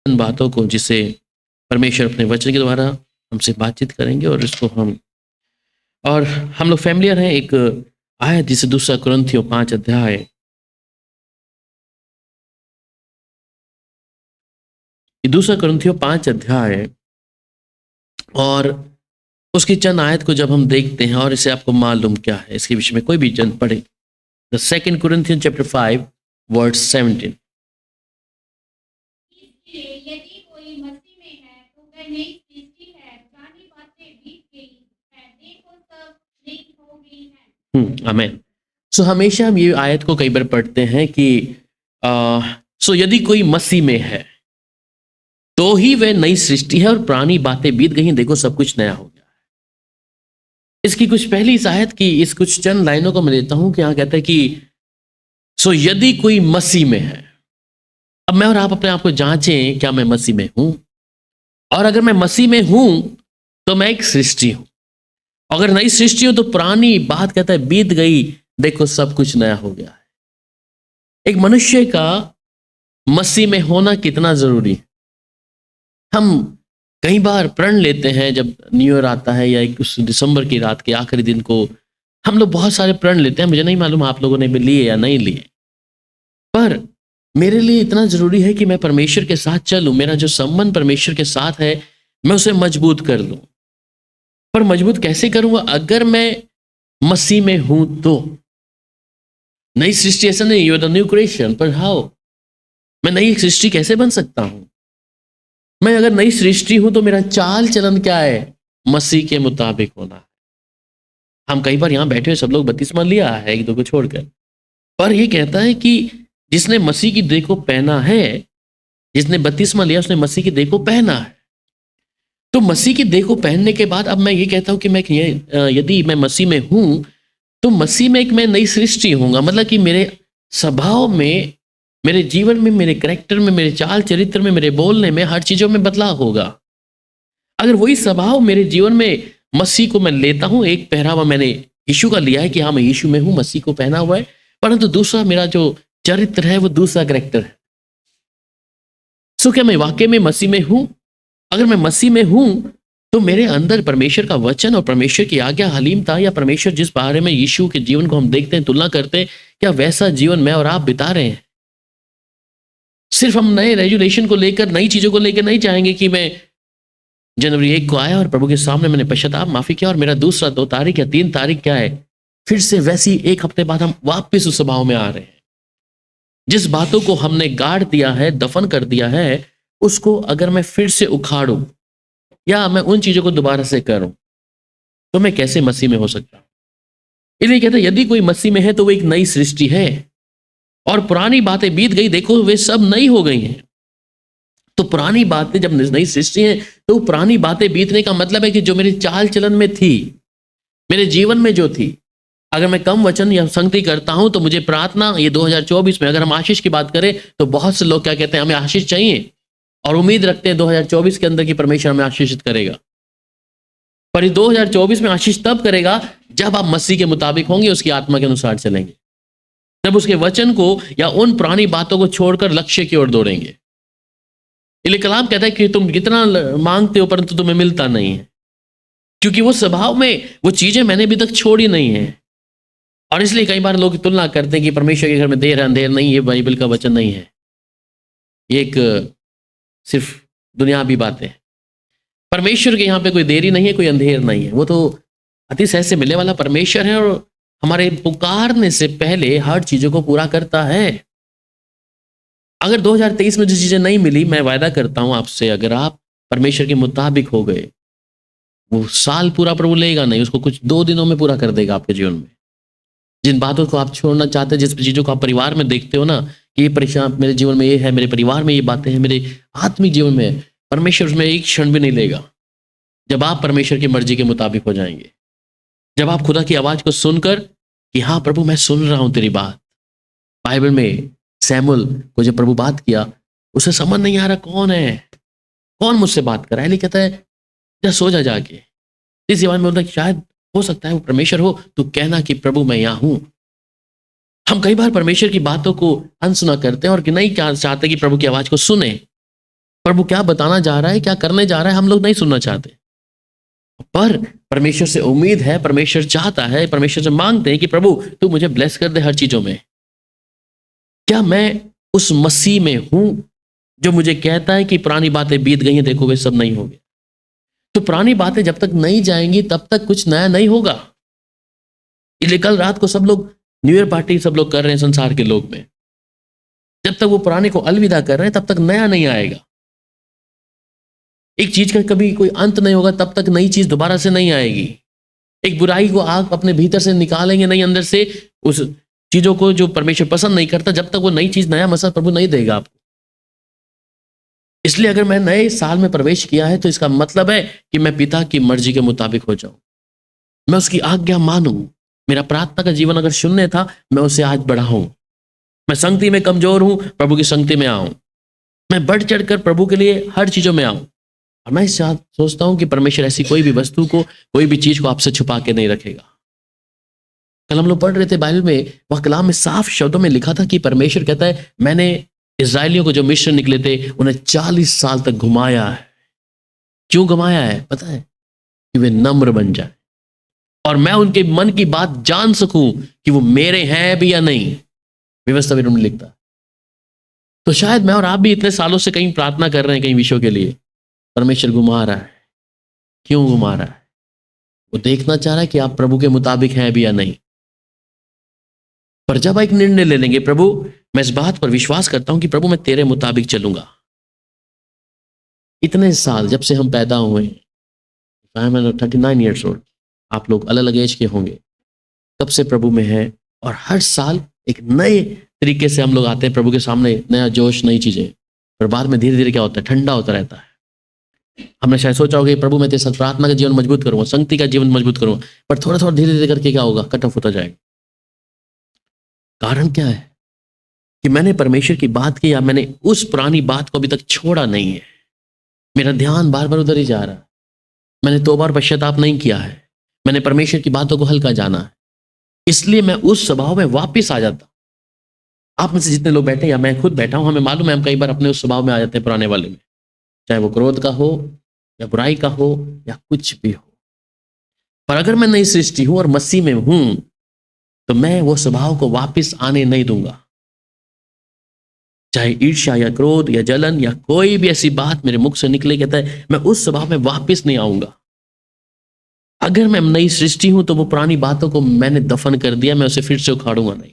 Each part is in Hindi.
उन बातों को जिसे परमेश्वर अपने वचन के द्वारा हमसे बातचीत करेंगे और इसको हम लोग फैमिलियर हैं एक आयत जिसे दूसरा कुरिन्थियों 5 अध्याय, ये दूसरा कुरिन्थियों 5 अध्याय और उसकी चंद आयत को जब हम देखते हैं और इसे आपको मालूम क्या है इसके विषय में कोई भी जन पढ़े। The second Corinthian chapter 5 verse 17। इसलिए यदि कोई मसीह में है तो वह नई सृष्टि है, पुरानी बातें बीत गई है, देखो सब नई हो गई हैं। आमीन। सो हमेशा हम ये आयत को कई बार पढ़ते हैं कि सो यदि कोई मसीह में है तो ही वह नई सृष्टि है और पुरानी बातें बीत गई, देखो सब कुछ नया हो गया है। इसकी कुछ पहली इस आयत की इस कुछ चंद लाइनों को मैं लेता हूं कि यहां कहता है कि सो यदि कोई मसीह में है। अब मैं और आप अपने आप को जांचें, क्या मैं मसीह में हूं? और अगर मैं मसीह में हूं तो मैं एक सृष्टि हूं। अगर नई सृष्टि हो तो पुरानी बात कहता है बीत गई, देखो सब कुछ नया हो गया है। एक मनुष्य का मसीह में होना कितना जरूरी है। हम कई बार प्रण लेते हैं जब न्यू ईयर आता है या एक उस दिसंबर की रात के आखिरी दिन को हम लोग बहुत सारे प्रण लेते हैं। मुझे नहीं मालूम आप लोगों ने भी लिए या नहीं लिए, पर मेरे लिए इतना जरूरी है कि मैं परमेश्वर के साथ चलूं, मेरा जो संबंध परमेश्वर के साथ है मैं उसे मजबूत कर लूं। पर मजबूत कैसे करूंगा? अगर मैं मसीह में हूं तो। नई सृष्टि ऐसा नहीं, you are the new creation, पर हाउ मैं नई सृष्टि कैसे बन सकता हूं? मैं अगर नई सृष्टि हूं तो मेरा चाल चलन क्या है? मसीह के मुताबिक होना है। हम कई बार यहां बैठे हुए सब लोग बपतिस्मा लिया है एक दो को छोड़कर, पर यह कहता है कि जिसने मसीह की देह को पहना है, जिसने बपतिस्मा लिया उसने मसीह की देह को पहना है। तो मसीह की देह को पहनने के बाद अब मैं ये कहता हूं कि यदि मैं मसीह में हूं तो मसीह में एक मैं नई सृष्टि होऊंगा। मतलब कि मेरे स्वभाव में, मेरे जीवन में, मेरे कैरेक्टर में, मेरे चाल चरित्र में, मेरे बोलने में, हर चीजों में बदलाव होगा। अगर वही स्वभाव मेरे जीवन में मसीह को मैं लेता हूं, एक पहरावा मैंने यीशु का लिया है कि हाँ मैं यीशु में हूं, मसीह को पहना हुआ है, परंतु दूसरा मेरा जो चरित्र है वो दूसरा कैरेक्टर है। सो क्या मैं वाकई में मसीह में हूं? अगर मैं मसीह में हूं तो मेरे अंदर परमेश्वर का वचन और परमेश्वर की आज्ञा, हलीमता, या परमेश्वर जिस बारे में यीशु के जीवन को हम देखते हैं, तुलना करते हैं, क्या वैसा जीवन मैं और आप बिता रहे हैं? सिर्फ हम नए रेजुलेशन को लेकर, नई चीजों को लेकर नहीं चाहेंगे कि मैं जनवरी 1 को आया और प्रभु के सामने मैंने पश्चाताप माफी किया और मेरा दूसरा 2 तारीख या 3 तारीख क्या है, फिर से वैसी एक हफ्ते बाद हम वापस उस स्वभाव में आ रहे हैं। जिस बातों को हमने गाड़ दिया है, दफन कर दिया है, उसको अगर मैं फिर से उखाड़ूं या मैं उन चीजों को दोबारा से करूं तो मैं कैसे मसीह में हो सकता हूं? इसलिए कहते हैं यदि कोई मसीह में है तो वो एक नई सृष्टि है और पुरानी बातें बीत गई, देखो वे सब नई हो गई हैं। तो पुरानी बातें जब नई सृष्टि है तो पुरानी बातें बीतने का मतलब है कि जो मेरे चाल चलन में थी, मेरे जीवन में जो थी, अगर मैं कम वचन या संगति करता हूं तो मुझे प्रार्थना, ये 2024 में अगर हम आशीष की बात करें तो बहुत से लोग क्या कहते हैं, हमें आशीष चाहिए और उम्मीद रखते हैं 2024 के अंदर कि परमेश्वर हमें आशीषित करेगा। पर ये 2024 में आशीष तब करेगा जब आप मसीह के मुताबिक होंगे, उसकी आत्मा के अनुसार चलेंगे, जब उसके वचन को या उन पुरानी बातों को छोड़कर लक्ष्य की ओर दौड़ेंगे। इसलिए कलाम कहता है कि तुम कितना मांगते हो परंतु तुम्हें मिलता नहीं है, क्योंकि वो स्वभाव में वो चीजें मैंने अभी तक छोड़ी नहीं है। और इसलिए कई बार लोग तुलना करते हैं कि परमेश्वर के घर में देर अंधेर नहीं, ये बाइबल का वचन नहीं है, ये एक सिर्फ दुनियावी बातें। परमेश्वर के यहाँ पे कोई देरी नहीं है, कोई अंधेर नहीं है, वो तो अति सहज से मिलने वाला परमेश्वर है और हमारे पुकारने से पहले हर चीजों को पूरा करता है। अगर 2023 में जो चीजें नहीं मिली, मैं वायदा करता हूं आपसे, अगर आप परमेश्वर के मुताबिक हो गए, वो साल पूरा प्रभु लेगा नहीं, उसको कुछ 2 दिनों में पूरा कर देगा आपके जीवन में। जिन बातों को आप छोड़ना चाहते हैं, जिस चीजों को आप परिवार में देखते हो ना कि ये परेशान, मेरे जीवन में ये है, मेरे परिवार में ये बातें हैं, मेरे आत्मिक जीवन में है, परमेश्वर उसमें एक क्षण भी नहीं लेगा जब आप परमेश्वर की मर्जी के मुताबिक हो जाएंगे। जब आप खुदा की आवाज को सुनकर कि हाँ प्रभु मैं सुन रहा हूं तेरी बात। बाइबल में सैमुअल को जब प्रभु बात किया, उसे समझ नहीं आ रहा कौन है, कौन मुझसे बात कर रहा है, लेकिन कहता है जा सो जा जाके। इस जवान में बोलता है शायद हो सकता है वो परमेश्वर हो, तो कहना कि प्रभु मैं यहां हूं। हम कई बार परमेश्वर की बातों को अनसुना करते हैं और कि नहीं क्या चाहते कि प्रभु की आवाज को सुने, प्रभु क्या बताना जा रहा है, क्या करने जा रहा है, हम लोग नहीं सुनना चाहते। पर परमेश्वर से उम्मीद है, परमेश्वर चाहता है, परमेश्वर से मांगते हैं कि प्रभु तू मुझे ब्लेस कर दे हर चीजों में। क्या मैं उस मसीह में हूं जो मुझे कहता है कि पुरानी बातें बीत गई हैं, देखो वे सब नहीं हो गए। तो पुरानी बातें जब तक नहीं जाएंगी तब तक कुछ नया नहीं होगा। इसलिए कल रात को सब लोग न्यू ईयर पार्टी सब लोग कर रहे हैं संसार के लोग में। जब तक वो पुराने को अलविदा कर रहे हैं तब तक नया नहीं आएगा। एक चीज का कभी कोई अंत नहीं होगा तब तक नई चीज दोबारा से नहीं आएगी। एक बुराई को आप अपने भीतर से निकालेंगे नहीं, अंदर से उस चीजों को जो परमेश्वर पसंद नहीं करता, जब तक वो नई चीज, नया मसा प्रभु नहीं देगा आपको। इसलिए अगर मैं नए साल में प्रवेश किया है तो इसका मतलब है कि मैं पिता की मर्जी के मुताबिक हो जाऊं, मैं उसकी आज्ञा मानूं। मेरा प्रार्थना का जीवन अगर शून्य था, मैं उसे आज बढ़ाऊं। मैं संगति में कमजोर हूं, प्रभु की संगति में आऊं। मैं बढ़ चढ़कर प्रभु के लिए हर चीजों में आऊं। और मैं सोचता हूं कि परमेश्वर ऐसी कोई भी वस्तु को, कोई भी चीज को आपसे छुपा के नहीं रखेगा। कल हम लोग पढ़ रहे थे बाइबल में, वह कलाम में साफ शब्दों में लिखा था कि परमेश्वर कहता है मैंने इस्राएलियों को जो मिस्र निकले थे उन्हें 40 साल तक घुमाया है। क्यों घुमाया है पता है? कि वे नम्र बन जाए और मैं उनके मन की बात जान सकूं कि वो मेरे हैं भी या नहीं। व्यवस्था में उन्होंने लिखता। तो शायद मैं और आप भी इतने सालों से कहीं प्रार्थना कर रहे हैं कहीं विषयों के लिए, परमेश्वर घुमा रहा है। क्यों घुमा रहा है? वो देखना चाह रहा है कि आप प्रभु के मुताबिक हैं भी या नहीं। पर जब एक निर्णय ले लेंगे, प्रभु मैं इस बात पर विश्वास करता हूं कि प्रभु मैं तेरे मुताबिक चलूंगा। इतने साल जब से हम पैदा हुए, 39 ईयर्स ओल्ड, आप लोग अलग अलग एज के होंगे, तब से प्रभु में है। और हर साल एक नए तरीके से हम लोग आते हैं प्रभु के सामने, नया जोश, नई चीजें। पर बाद में धीरे धीरे क्या होता है? ठंडा होता रहता है। हमने शायद सोचा होगा प्रभु मैं तेरे साथ प्रार्थना का जीवन मजबूत करूंगा, संगति का जीवन मजबूत करूंगा, पर थोड़ा थोड़ा धीरे धीरे करके क्या होगा? कट ऑफ होता जाएगा। कारण क्या है? कि मैंने परमेश्वर की बात की या मैंने उस पुरानी बात को अभी तक छोड़ा नहीं है। मेरा ध्यान बार बार उधर ही जा रहा है। मैंने तौबा और पश्चाताप नहीं किया है। मैंने परमेश्वर की बातों को हल्का जाना है। इसलिए मैं उस स्वभाव में वापस आ जाता। आप में से जितने लोग बैठे या मैं खुद बैठा हूं, हमें मालूम है हम कई बार अपने उस स्वभाव में आ जाते हैं, पुराने वाले में, चाहे वो क्रोध का हो या बुराई का हो या कुछ भी हो। पर अगर मैं नई सृष्टि हूं और मसीह में हूं तो मैं वो स्वभाव को वापस आने नहीं दूंगा। चाहे ईर्ष्या या क्रोध या जलन या कोई भी ऐसी बात मेरे मुख से निकले, कहता है मैं उस स्वभाव में वापस नहीं आऊंगा। अगर मैं नई सृष्टि हूं तो वो पुरानी बातों को मैंने दफन कर दिया, मैं उसे फिर से उखाड़ूंगा नहीं।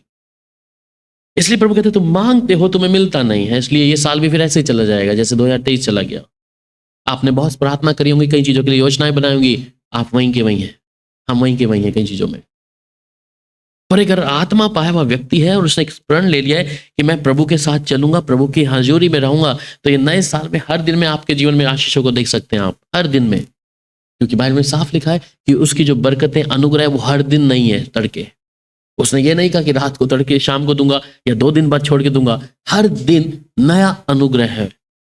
इसलिए प्रभु कहते तुम मांगते हो तुम्हें मिलता नहीं है, इसलिए ये साल भी फिर ऐसे ही चला जाएगा जैसे 2023 चला गया। आपने बहुत प्रार्थना करी होंगी, कई चीजों के लिए योजनाएं बनाई होंगी, आप वहीं के वहीं हैं, हम वहीं के वहीं हैं कई चीजों में। पर अगर आत्मा पाया हुआ व्यक्ति है और उसने एक प्रण ले लिया है कि मैं प्रभु के साथ चलूंगा, प्रभु की हाजिरी में रहूंगा, तो ये नए साल में हर दिन में आपके जीवन में आशीषों को देख सकते हैं आप, हर दिन में। क्योंकि बाइबल में साफ लिखा है कि उसकी जो बरकतें, अनुग्रह, वो हर दिन नहीं है तड़के। उसने ये नहीं कहा कि रात को, तड़के, शाम को दूंगा या 2 दिन बाद छोड़ के दूंगा। हर दिन नया अनुग्रह है।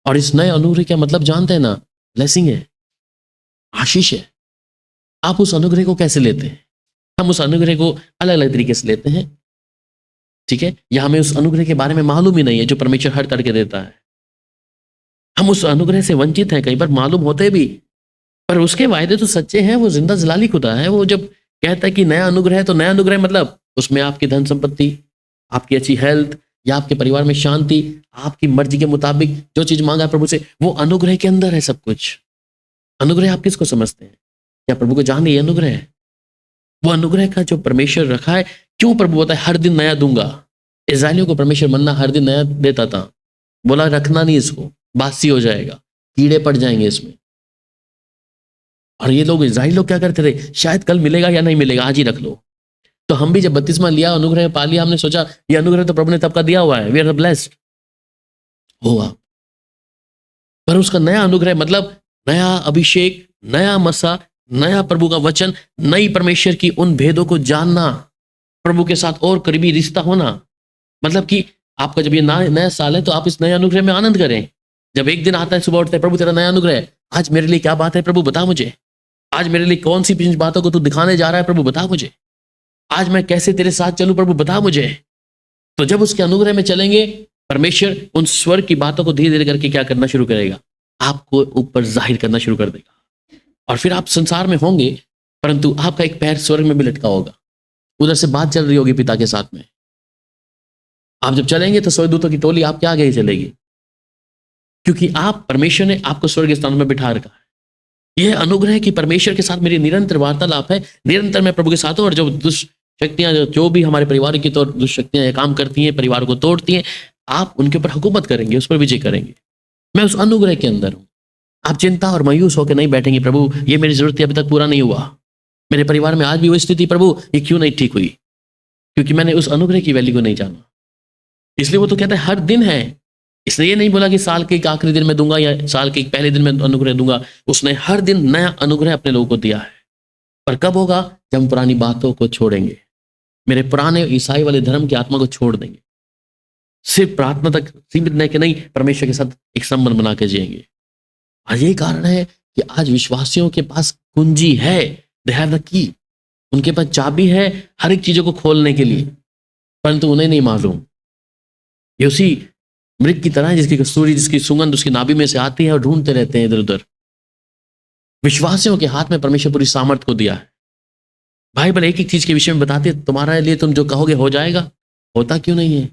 और इस नए अनुग्रह का मतलब जानते हैं ना? ब्लेसिंग है, आशीष है। आप उस अनुग्रह को कैसे लेते हैं? हम उस अनुग्रह को अलग अलग तरीके से लेते हैं, ठीक है? या हमें उस अनुग्रह के बारे में मालूम ही नहीं है जो परमेश्वर हर तड़के देता है। हम उस अनुग्रह से वंचित हैं, कई बार मालूम होते भी, पर उसके वायदे तो सच्चे हैं। वो जिंदा जलाली खुदा है। वो जब कहता है कि नया अनुग्रह है, तो नया अनुग्रह मतलब उसमें आपकी धन संपत्ति, आपकी अच्छी हेल्थ या आपके परिवार में शांति, आपकी मर्जी के मुताबिक जो चीज मांगा प्रभु से, वो अनुग्रह के अंदर है सब कुछ। अनुग्रह आप किसको समझते हैं? क्या प्रभु को जान ये अनुग्रह है? वो अनुग्रह का जो परमेश्वर रखा है, क्यों प्रभु होता है हर दिन नया दूंगा? इस्राएलियों को परमेश्वर मन्ना हर दिन नया देता था, बोला रखना नहीं इसको, बासी हो जाएगा, कीड़े पड़ जाएंगे इसमें। और ये लोग, इस्राएली लोग क्या करते थे? शायद कल मिलेगा या नहीं मिलेगा, आज ही रख लो। तो हम भी जब बपतिस्मा लिया, अनुग्रह पा लिया, हमने सोचा ये अनुग्रह तो प्रभु ने तब का दिया हुआ है, वी आर ब्लेस्ड हुआ। पर उसका नया अनुग्रह मतलब नया अभिषेक, नया मसा, नया प्रभु का वचन, नई परमेश्वर की उन भेदों को जानना, प्रभु के साथ और करीबी रिश्ता होना। मतलब कि आपका जब ये नया साल है तो आप इस नए अनुग्रह में आनंद करें। जब एक दिन आता है, सुबह उठते हैं, प्रभु तेरा नया अनुग्रह है, आज मेरे लिए क्या बात है प्रभु बता मुझे, आज मेरे लिए कौन सी बातों को तू दिखाने जा रहा है प्रभु बता मुझे, आज मैं कैसे तेरे साथ चलूं प्रभु बता मुझे। तो जब उसके अनुग्रह में चलेंगे, परमेश्वर उन स्वर की बातों को धीरे धीरे करके क्या करना शुरू करेगा? आपको ऊपर जाहिर करना शुरू कर देगा। और फिर आप संसार में होंगे, परंतु आपका एक पैर स्वर्ग में भी लटका होगा, उधर से बात चल रही होगी पिता के साथ में। आप जब चलेंगे तो स्वर्गदूतों की टोली आपके आगे ही चलेगी, क्योंकि आप, परमेश्वर ने आपको स्वर्ग स्थान में बिठा रखा है। यह अनुग्रह है कि परमेश्वर के साथ मेरी निरंतर वार्तालाप है, निरंतर मैं प्रभु के साथ हूं। और जो दुष्ट शक्तियां, जो भी हमारे परिवार की तौर दुष्ट शक्तियां काम करती हैं, परिवार को तोड़ती हैं, आप उनके ऊपर हुकूमत करेंगे, उस पर विजय करेंगे। मैं उस अनुग्रह के अंदर हूं। आप चिंता और मायूस होकर नहीं बैठेंगे, प्रभु ये मेरी जरूरत अभी तक पूरा नहीं हुआ, मेरे परिवार में आज भी वो स्थिति, प्रभु ये क्यों नहीं ठीक हुई, क्योंकि मैंने उस अनुग्रह की वैल्यू को नहीं जाना। इसलिए वो तो कहता है हर दिन है। इसलिए ये नहीं बोला कि साल के एक आखिरी दिन में दूंगा या साल के एक पहले दिन में अनुग्रह दूंगा। उसने हर दिन नया अनुग्रह अपने लोगों को दिया है। पर कब होगा? जब हम पुरानी बातों को छोड़ेंगे, मेरे पुराने ईसाई वाले धर्म की आत्मा को छोड़ देंगे, सिर्फ प्रार्थना तक सीमित नहीं कि नहीं, परमेश्वर के साथ एक संबंध बना के जिएंगे। और यही कारण है कि आज विश्वासियों के पास कुंजी है, दे हैव द की, उनके पास चाबी है हर एक चीजों को खोलने के लिए, परंतु उन्हें नहीं मालूम। ये उसी मृग की तरह है जिसकी कस्तूरी, जिसकी सुगंध उसकी नाभि में से आती है और ढूंढते रहते हैं इधर उधर। विश्वासियों के हाथ में परमेश्वर पूरी सामर्थ को दिया है। बाइबल एक एक चीज के विषय में बताती है, तुम्हारे लिए तुम जो कहोगे हो जाएगा। होता क्यों नहीं है?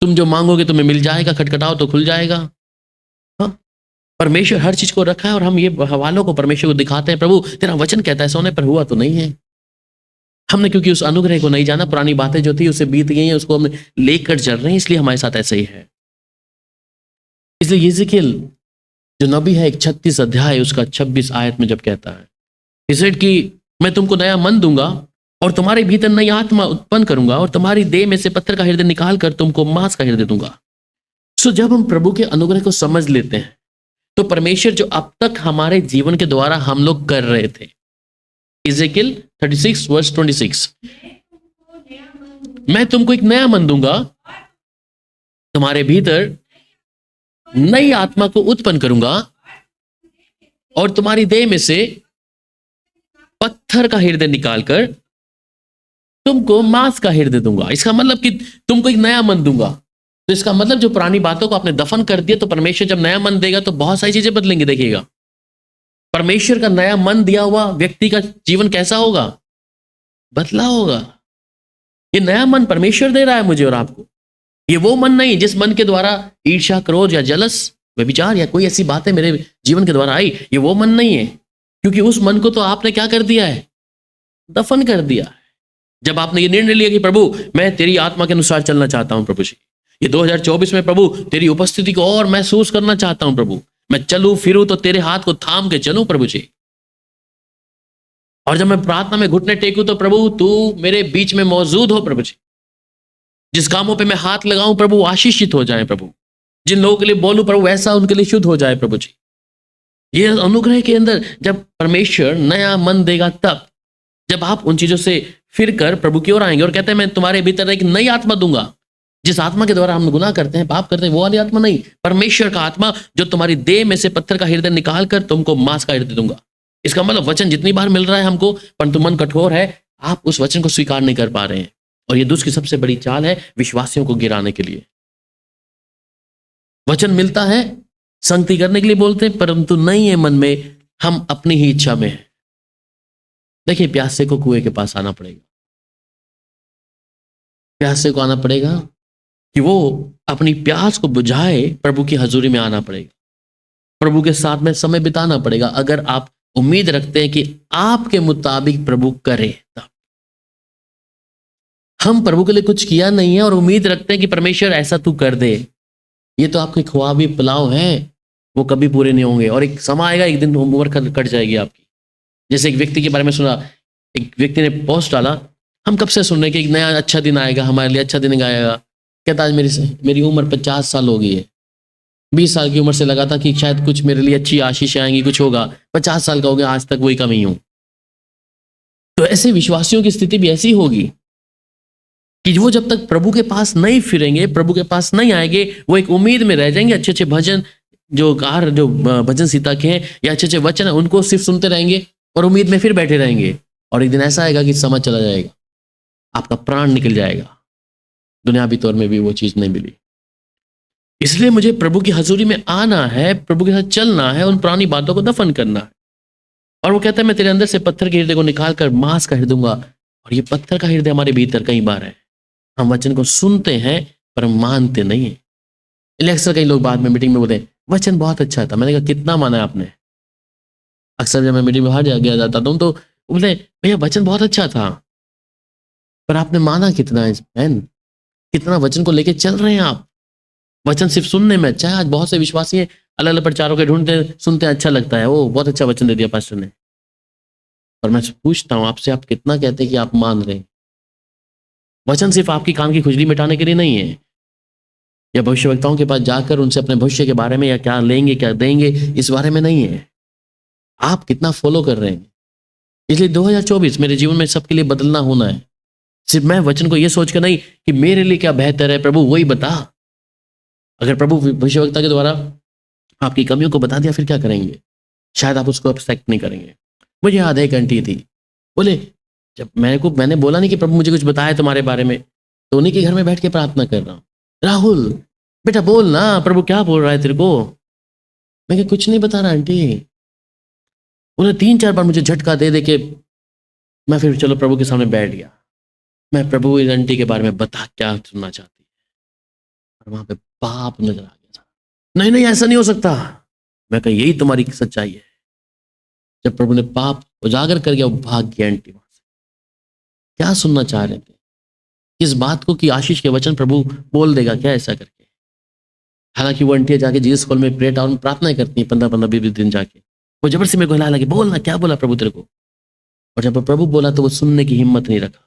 तुम जो मांगोगे तुम्हें मिल जाएगा, खटखटाओ तो खुल जाएगा। हाँ, परमेश्वर हर चीज को रखा है और हम ये हवालों को परमेश्वर को दिखाते हैं, प्रभु तेरा वचन कहता है सोने पर, हुआ तो नहीं है। हमने क्योंकि उस अनुग्रह को नहीं जाना, पुरानी बातें जो थी उससे बीत गई हैं, उसको हम लेकर चल रहे हैं, इसलिए हमारे साथ ऐसे ही है। इसलिए यिजकियेल जो नबी है, 36 अध्याय उसका 26 आयत में जब कहता है, इसलिए कि मैं तुमको नया मन दूंगा और तुम्हारे भीतर नई आत्मा उत्पन्न करूंगा और तुम्हारी देह में से पत्थर का हृदय निकाल कर तुमको मांस का हृदय दूंगा। सो जब हम प्रभु के अनुग्रह को समझ लेते हैं तो परमेश्वर जो अब तक हमारे जीवन के द्वारा हम लोग कर रहे थे, यिजकियेल 36 वर्स 26, मैं तुमको एक नया मन दूंगा, तुम्हारे भीतर नई आत्मा को उत्पन्न करूंगा और तुम्हारी देह में से पत्थर का हृदय निकालकर तुमको मांस का हृदय दूंगा। इसका मतलब कि तुमको एक नया मन दूंगा। तो इसका मतलब जो पुरानी बातों को आपने दफन कर दिया, तो परमेश्वर जब नया मन देगा तो बहुत सारी चीजें बदलेंगी। देखिएगा, परमेश्वर का नया मन दिया हुआ व्यक्ति का जीवन कैसा होगा? बदला होगा। ये नया मन परमेश्वर दे रहा है मुझे और आपको। ये वो मन नहीं जिस मन के द्वारा ईर्ष्या, क्रोध या जलस, व्यभिचार या कोई ऐसी बातें मेरे जीवन के द्वारा आई। ये वो मन नहीं है, क्योंकि उस मन को तो आपने क्या कर दिया है? दफन कर दिया है। जब आपने ये निर्णय लिया कि प्रभु मैं तेरी आत्मा के अनुसार चलना चाहता हूं, प्रभु जी ये 2024 में प्रभु तेरी उपस्थिति को और महसूस करना चाहता हूं, प्रभु मैं चलूं फिरूं तो तेरे हाथ को थाम के चलूं, प्रभु जी। और जब मैं प्रार्थना में घुटने टेकूं तो प्रभु तू मेरे बीच में मौजूद हो, प्रभु जी। जिस कामों पे मैं हाथ लगाऊं प्रभु आशीषित हो जाए, प्रभु जिन लोगों के लिए बोलूं प्रभु वैसा उनके लिए शुद्ध हो जाए, प्रभु जी। ये अनुग्रह के अंदर जब परमेश्वर नया मन देगा, तब जब आप उन चीजों से फिर कर प्रभु की ओर आएंगे और कहते हैं मैं तुम्हारे भीतर एक नई आत्मा दूंगा। जिस आत्मा के द्वारा हम गुनाह करते हैं, पाप करते हैं, वो वाली आत्मा नहीं, परमेश्वर का आत्मा जो तुम्हारी देह में से पत्थर का हृदय निकाल कर तुमको मांस का हृदय दूंगा। इसका मतलब वचन जितनी बार मिल रहा है हमको, परंतु मन कठोर है, आप उस वचन को स्वीकार नहीं कर पा रहे हैं। और ये दुष्ट की सबसे बड़ी चाल है विश्वासियों को गिराने के लिए। वचन मिलता है, संगति करने के लिए बोलते हैं, परंतु नहीं है मन में, हम अपनी ही इच्छा में है। देखिए, प्यासे को कुएं के पास आना पड़ेगा। प्यासे को आना पड़ेगा कि वो अपनी प्यास को बुझाए, प्रभु की हजूरी में आना पड़ेगा, प्रभु के साथ में समय बिताना पड़ेगा। अगर आप उम्मीद रखते हैं कि आपके मुताबिक प्रभु करे, तब हम प्रभु के लिए कुछ किया नहीं है और उम्मीद रखते हैं कि परमेश्वर ऐसा तू कर दे, ये तो आपके ख्वाबी पुलाव हैं, वो कभी पूरे नहीं होंगे। और एक समय आएगा, एक दिन उम्र कट जाएगी आपकी। जैसे एक व्यक्ति के बारे में सुना, एक व्यक्ति ने पोस्ट डाला, हम कब से सुन रहे कि एक नया अच्छा दिन आएगा, हमारे लिए अच्छा दिन आएगा। कहता आज मेरी उम्र 50 साल हो गई है, 20 साल की उम्र से लगा था कि शायद कुछ मेरे लिए अच्छी आशीष आएंगी, कुछ होगा। 50 साल का हो गया, आज तक वही कमी हूं। तो ऐसे विश्वासियों की स्थिति भी ऐसी होगी कि वो जब तक प्रभु के पास नहीं फिरेंगे, प्रभु के पास नहीं आएंगे, वो एक उम्मीद में रह जाएंगे। अच्छे अच्छे भजन जो भजन सीता के हैं या अच्छे अच्छे वचन है, उनको सिर्फ सुनते रहेंगे और उम्मीद में फिर बैठे रहेंगे। और एक दिन ऐसा आएगा कि समय चला जाएगा, आपका प्राण निकल जाएगा, दुनियावी तौर में भी वो चीज नहीं मिली। इसलिए मुझे प्रभु की हजूरी में आना है, प्रभु के साथ चलना है, उन पुरानी बातों को दफन करना है। और वो कहता है मैं तेरे अंदर से पत्थर के हृदय को निकाल कर मांस का हृदय दूंगा। और ये पत्थर का हृदय हमारे भीतर कई बार है। हम वचन को सुनते हैं पर मानते नहीं है। इसलिए अक्सर कई लोग बाद में मीटिंग में बोलते हैं वचन बहुत अच्छा था। मैंने कहा कितना माना है आपने? अक्सर जब मैं मीटिंग में बाहर गया जाता था तो बोलते भैया वचन बहुत अच्छा था, पर आपने माना कितना है बहन? कितना वचन को लेके चल रहे हैं आप? वचन सिर्फ सुनने में अच्छा है। आज बहुत से विश्वासी हैं, अलग अलग प्रचारों के ढूंढते हैं, सुनते हैं अच्छा लगता है, ओ बहुत अच्छा वचन दे दिया पास्टर ने। और मैं पूछता हूं आपसे, आप कितना कहते हैं कि आप मान रहे हैं? वचन सिर्फ आपकी कान की खुजली मिटाने के लिए नहीं है, या भविष्यवक्ताओं के पास जाकर उनसे अपने भविष्य के बारे में या क्या लेंगे क्या देंगे इस बारे में नहीं है। आप कितना फॉलो कर रहे हैं? इसलिए 2024 मेरे जीवन में सबके लिए बदलना होना है। सिर्फ मैं वचन को यह सोचकर नहीं कि मेरे लिए क्या बेहतर है, प्रभु वही बता। अगर प्रभु भविष्यवक्ता के द्वारा आपकी कमियों को बता दिया फिर क्या करेंगे? शायद आप उसको एक्सेप्ट नहीं करेंगे। मुझे याद है एक आंटी थी, बोले जब मैंने बोला नहीं कि प्रभु मुझे कुछ बताया तुम्हारे बारे में, तो उन्हीं के घर में बैठ के प्रार्थना कर रहा हूँ। राहुल बेटा बोल ना, प्रभु क्या बोल रहा है तेरे को? मैं क्या कुछ नहीं बता रहा आंटी। उन्हें 3-4 बार मुझे झटका दे दे के मैं फिर चलो प्रभु के सामने बैठ गया। मैं प्रभु इस आंटी के बारे में बता क्या सुनना चाहती है, और वहां पे पाप नजर आ गया था। नहीं नहीं ऐसा नहीं हो सकता। मैं कहा यही तुम्हारी सच्चाई है। जब प्रभु ने पाप उजागर कर गया वो भाग गया आंटी वहां से। क्या सुनना चाह रहे थे? किस बात को कि आशीष के वचन प्रभु बोल देगा क्या ऐसा करके? हालांकि वो आंटियां जाके जीसस कॉल में प्रेयर टाउन में प्रार्थना करती हैं 15-15 20 दिन जाके। वो जबरदस्ती मेरे को हिला लगे, बोलना क्या बोला प्रभु तेरे को? और जब प्रभु बोला तो वो सुनने की हिम्मत नहीं रखा।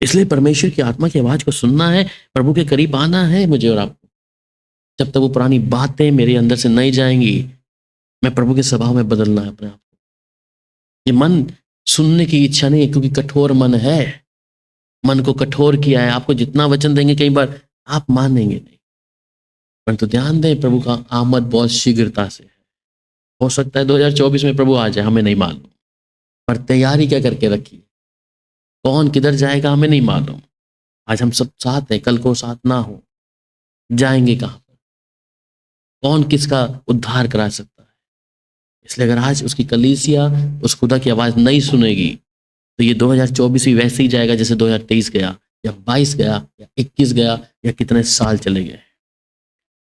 इसलिए परमेश्वर की आत्मा की आवाज को सुनना है, प्रभु के करीब आना है मुझे और आपको। जब तक वो पुरानी बातें मेरे अंदर से नहीं जाएंगी, मैं प्रभु के स्वभाव में बदलना है अपने आप को। ये मन सुनने की इच्छा नहीं है, क्योंकि कठोर मन है। मन को कठोर किया है। आपको जितना वचन देंगे कई बार आप मानेंगे नहीं। परंतु ध्यान दें, प्रभु का आमद बहुत शीघ्रता से है। हो सकता है 2024 में प्रभु आ जाए, हमें नहीं मालूम। पर तैयारी क्या करके रखी? कौन किधर जाएगा हमें नहीं मालूम। आज हम सब साथ हैं, कल को साथ ना हो, जाएंगे कहाँ पर? कौन किसका उद्धार करा सकता है? इसलिए अगर आज उसकी कलीसिया उस खुदा की आवाज नहीं सुनेगी तो ये 2024 भी वैसे ही जाएगा जैसे 2023 गया, या 22 गया, या 21 गया, या कितने साल चले गए।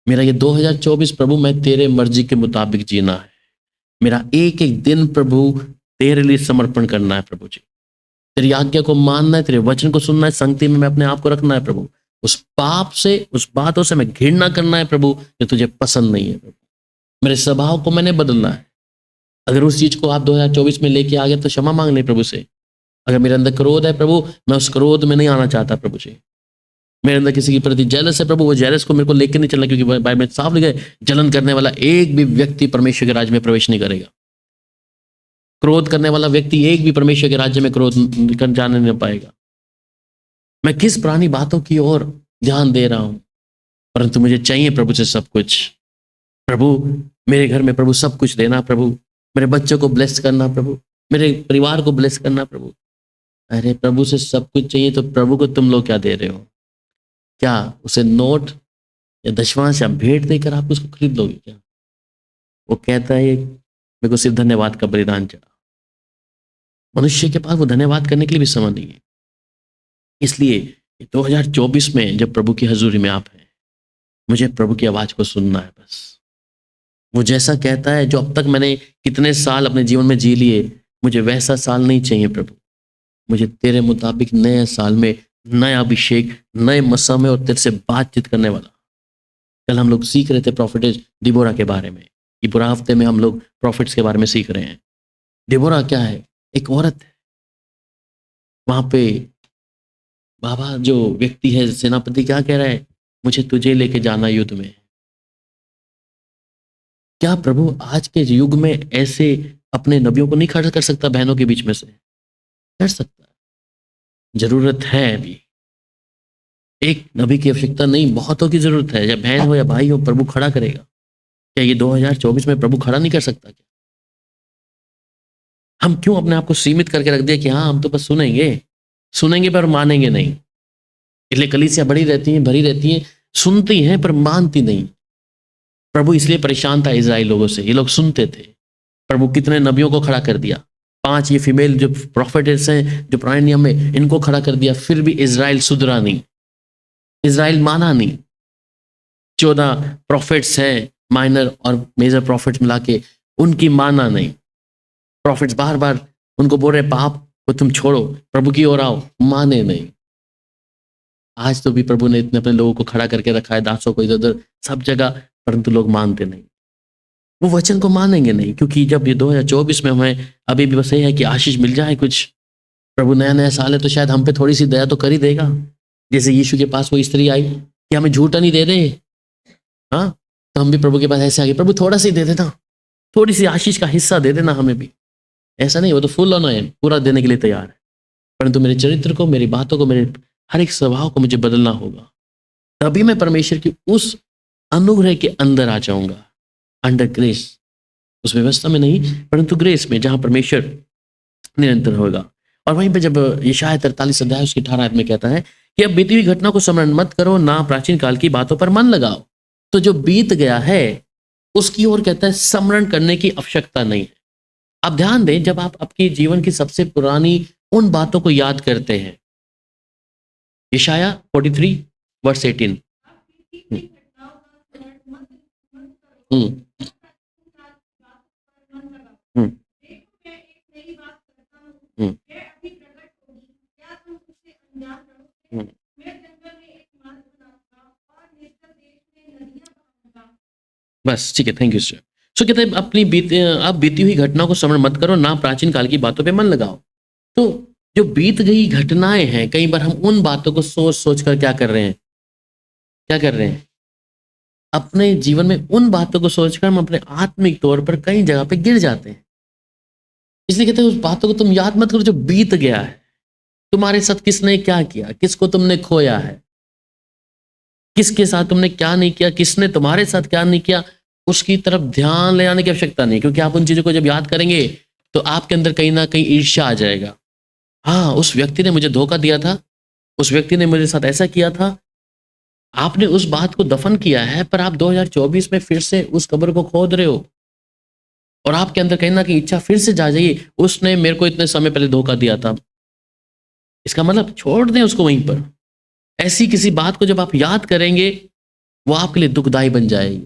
मेरा ये 2024 प्रभु मैं तेरे मर्जी के मुताबिक जीना है। मेरा एक एक दिन प्रभु तेरे लिए समर्पण करना है। प्रभु जी तेरी आज्ञा को मानना है, तेरे वचन को सुनना है, संगति में मैं अपने आप को रखना है। प्रभु उस पाप से, उस बातों से मैं घृणा करना है प्रभु जो तुझे पसंद नहीं है। प्रभु मेरे स्वभाव को मैंने बदलना है। अगर उस चीज को आप 2024 में लेके आ गए तो क्षमा मांग ले प्रभु से। अगर मेरे अंदर क्रोध है प्रभु, मैं उस क्रोध में नहीं आना चाहता प्रभु जी। मेरे अंदर किसी के प्रति जेलस है प्रभु, वो जेलस को मेरे को लेके नहीं चलना, क्योंकि बाइबल में साफ लिखा है जलन करने वाला एक भी व्यक्ति परमेश्वर के राज्य में प्रवेश नहीं करेगा। क्रोध करने वाला व्यक्ति एक भी परमेश्वर के राज्य में क्रोध कर जाने नहीं पाएगा। मैं किस पुरानी बातों की ओर ध्यान दे रहा हूं? परंतु मुझे चाहिए प्रभु से सब कुछ। प्रभु मेरे घर में प्रभु सब कुछ देना, प्रभु मेरे बच्चों को ब्लेस करना, प्रभु मेरे परिवार को ब्लेस करना। प्रभु अरे प्रभु से सब कुछ चाहिए तो प्रभु को तुम लोग क्या दे रहे हो? क्या उसे नोट या दशवांश या भेंट देकर आप उसको खरीद लोगे क्या? वो कहता है मेरे को सिर्फ धन्यवाद का बलिदान चढ़ा। मनुष्य के पास वो धन्यवाद करने के लिए भी समय नहीं है। इसलिए 2024 में जब प्रभु की हजूरी में आप हैं, मुझे प्रभु की आवाज को सुनना है बस। वो जैसा कहता है, जो अब तक मैंने कितने साल अपने जीवन में जी लिए, मुझे वैसा साल नहीं चाहिए प्रभु। मुझे तेरे मुताबिक नए साल में नया अभिषेक, नए मौसम में और तेरे से बातचीत करने वाला। कल हम लोग सीख रहे थे प्रॉफिटेज डिबोरा के बारे में। ये पूरा हफ्ते में हम लोग प्रॉफिट्स के बारे में सीख रहे हैं। डिबोरा क्या है? एक औरत है। वहां पे बाबा जो व्यक्ति है, सेनापति, क्या कह रहा है? मुझे तुझे लेके जाना युद्ध में। क्या प्रभु आज के युग में ऐसे अपने नबियों को नहीं खड़ा कर सकता बहनों के बीच में से? कर सकता है, जरूरत है। अभी एक नबी की आवश्यकता नहीं, बहुतों की जरूरत है। या बहन हो या भाई हो, प्रभु खड़ा करेगा। क्या ये 2024 में प्रभु खड़ा नहीं कर सकता क्या? हम क्यों अपने आप को सीमित करके रख दिया कि हाँ हम तो बस सुनेंगे पर मानेंगे नहीं। इसलिए कलीसिया बड़ी रहती है, भरी रहती है, सुनती हैं पर मानती नहीं। प्रभु इसलिए परेशान था इजराइल लोगों से, ये लोग सुनते थे। प्रभु कितने नबियों को खड़ा कर दिया, 5 ये फीमेल जो प्रोफेट्स हैं जो पुराने नियम में, इनको खड़ा कर दिया, फिर भी इजराइल सुधरा नहीं, इजराइल माना नहीं। 14 प्रॉफिट्स हैं, माइनर और मेजर प्रॉफिट्स मिला के, उनकी माना नहीं। प्रॉफिट्स बार बार उनको बोल रहे पाप को तुम छोड़ो, प्रभु की ओर आओ, माने नहीं। आज तो भी प्रभु ने इतने अपने लोगों को खड़ा करके रखा है, दासों को इधर उधर सब जगह, परंतु लोग मानते नहीं, वो वचन को मानेंगे नहीं। क्योंकि जब ये 2024 में हमें अभी भी बस ये है कि आशीष मिल जाए कुछ, प्रभु नया नया साल है तो शायद हम पे थोड़ी सी दया तो कर ही देगा। जैसे यीशु के पास वो स्त्री आई कि हमें झूठा नहीं दे रहे, हाँ, तो हम भी प्रभु के पास ऐसे आ गए, प्रभु थोड़ा सी दे देना, थोड़ी सी आशीष का हिस्सा दे देना हमें भी। ऐसा नहीं, वो तो फुल ऑन है, पूरा देने के लिए तैयार है, परंतु मेरे चरित्र को, मेरी बातों को, मेरे हर एक स्वभाव को मुझे बदलना होगा, तभी मैं परमेश्वर की उस अनुग्रह के अंदर आ जाऊंगा, अंडर ग्रेस, उस व्यवस्था में नहीं परंतु ग्रेस में, जहां परमेश्वर निरंतर होगा। और वहीं पे जब यशायाह 43 अध्याय उसकी 18 आयत में कहता है कि अब बीती हुई घटना को स्मरण मत करो, ना प्राचीन काल की बातों पर मन लगाओ। तो जो बीत गया है उसकी ओर कहता है स्मरण करने की आवश्यकता नहीं है। आप ध्यान दें, जब आप आपके जीवन की सबसे पुरानी उन बातों को याद करते हैं, यशायाह 43 वर्स 18, हम्म, हम्म, हम्म, हम्म। बस ठीक है, थैंक यू सर। सो कहते हैं आप बीती हुई घटना को स्मरण मत करो, ना प्राचीन काल की बातों पे मन लगाओ। तो जो बीत गई घटनाएं हैं, कई बार हम उन बातों को सोच सोच कर क्या कर रहे हैं, क्या कर रहे हैं, अपने जीवन में उन बातों को सोचकर हम अपने आत्मिक तौर पर कई जगह पे गिर जाते हैं। इसलिए कहते हैं उस बातों को तुम याद मत करो जो बीत गया है, तुम्हारे साथ किसने क्या किया, किसको तुमने खोया है, किसके साथ तुमने क्या नहीं किया, किसने तुम्हारे साथ क्या नहीं किया, उसकी तरफ ध्यान ले आने की आवश्यकता नहीं। क्योंकि आप उन चीजों को जब याद करेंगे तो आपके अंदर कहीं ना कहीं ईर्ष्या आ जाएगा। हाँ, उस व्यक्ति ने मुझे धोखा दिया था, उस व्यक्ति ने मेरे साथ ऐसा किया था, आपने उस बात को दफन किया है, पर आप 2024 में फिर से उस कब्र को खोद रहे हो, और आपके अंदर कहीं ना कहीं इच्छा फिर से जा जाइए, उसने मेरे को इतने समय पहले धोखा दिया था। इसका मतलब छोड़ दें उसको वहीं पर। ऐसी किसी बात को जब आप याद करेंगे वो आपके लिए दुखदाई बन जाएगी,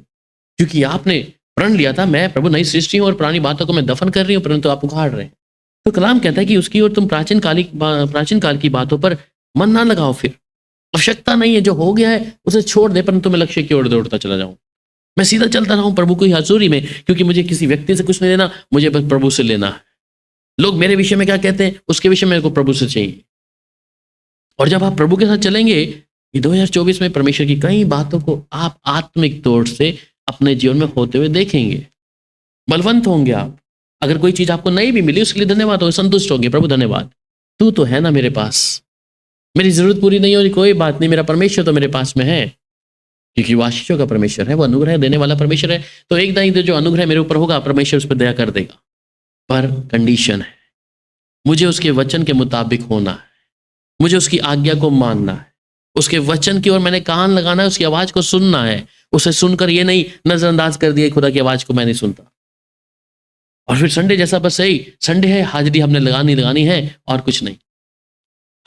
क्योंकि आपने प्रण लिया था मैं प्रभु नई सृष्टि हूं और पुरानी बातों को मैं दफन कर रही हूं, परंतु आप उखाड़ रहे हैं। तो कलाम कहता है कि उसकी ओर तुम प्राचीन काल की बातों पर मन ना लगाओ। फिर आवश्यकता नहीं है, जो हो गया है उसे छोड़ दे, परंतु मैं लक्ष्य की ओर दौड़ता चला जाऊं, मैं सीधा चलता रहूं प्रभु की हजूरी में, क्योंकि मुझे किसी व्यक्ति से कुछ नहीं लेना, मुझे बस प्रभु से लेना है। लोग मेरे विषय में क्या कहते हैं उसके विषय में मेरे को प्रभु से चाहिए। और जब आप प्रभु के साथ चलेंगे, ये 2024 में परमेश्वर की कई बातों को आप आत्मिक तौर से अपने जीवन में होते हुए देखेंगे, बलवंत होंगे आप। अगर कोई चीज आपको नहीं भी मिली उसके लिए धन्यवाद हो, संतुष्ट होंगे, प्रभु धन्यवाद, तू तो है ना मेरे पास, मेरी जरूरत पूरी नहीं हो रही, कोई बात नहीं, मेरा परमेश्वर तो मेरे पास में है, क्योंकि वो आशीषों का परमेश्वर है, वो अनुग्रह देने वाला परमेश्वर है। तो एक ना एक दिन जो अनुग्रह मेरे ऊपर होगा, परमेश्वर उस पर दया कर देगा, पर कंडीशन है, मुझे उसके वचन के मुताबिक होना है, मुझे उसकी आज्ञा को मानना है, उसके वचन की ओर मैंने कान लगाना है, उसकी आवाज को सुनना है, उसे सुनकर ये नहीं नजरअंदाज कर दिया खुदा की आवाज को मैं नहीं सुनता। और फिर संडे जैसा बस सही संडे है, हाजिरी हमने लगानी है और कुछ नहीं।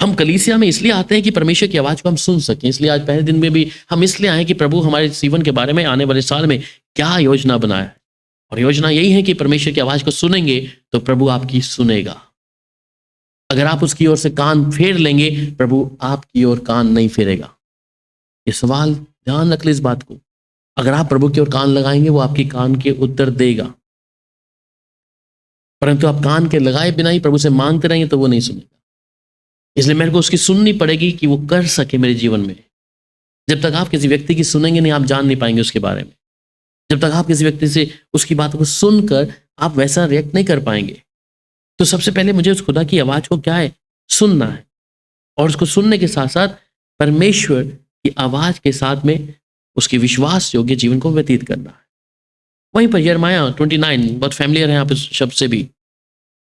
हम कलीसिया में इसलिए आते हैं कि परमेश्वर की आवाज को हम सुन सकें। इसलिए आज पहले दिन में भी हम इसलिए आए कि प्रभु हमारे जीवन के बारे में आने वाले साल में क्या योजना बनाया है, और योजना यही है कि परमेश्वर की आवाज को सुनेंगे तो प्रभु आपकी सुनेगा। अगर आप उसकी ओर से कान फेर लेंगे, प्रभु आपकी ओर कान नहीं फेरेगा। ये सवाल ध्यान रख ले इस बात को। अगर आप प्रभु की ओर कान लगाएंगे, वो आपकी कान के उत्तर देगा, परंतु आप कान के लगाए बिना ही प्रभु से मांगते रहेंगे तो वो नहीं सुनेगा। इसलिए मेरे को उसकी सुननी पड़ेगी कि वो कर सके मेरे जीवन में। जब तक आप किसी व्यक्ति की सुनेंगे नहीं, आप जान नहीं पाएंगे उसके बारे में। जब तक आप किसी व्यक्ति से उसकी बातों को सुनकर आप वैसा रिएक्ट नहीं कर पाएंगे। तो सबसे पहले मुझे उस खुदा की आवाज को क्या है, सुनना है, और उसको सुनने के साथ साथ परमेश्वर की आवाज के साथ में उसके विश्वास योग्य जीवन को व्यतीत करना है। वहीं पर यिर्मयाह 29 बहुत फैमिलियर है आप इस शब्द से भी।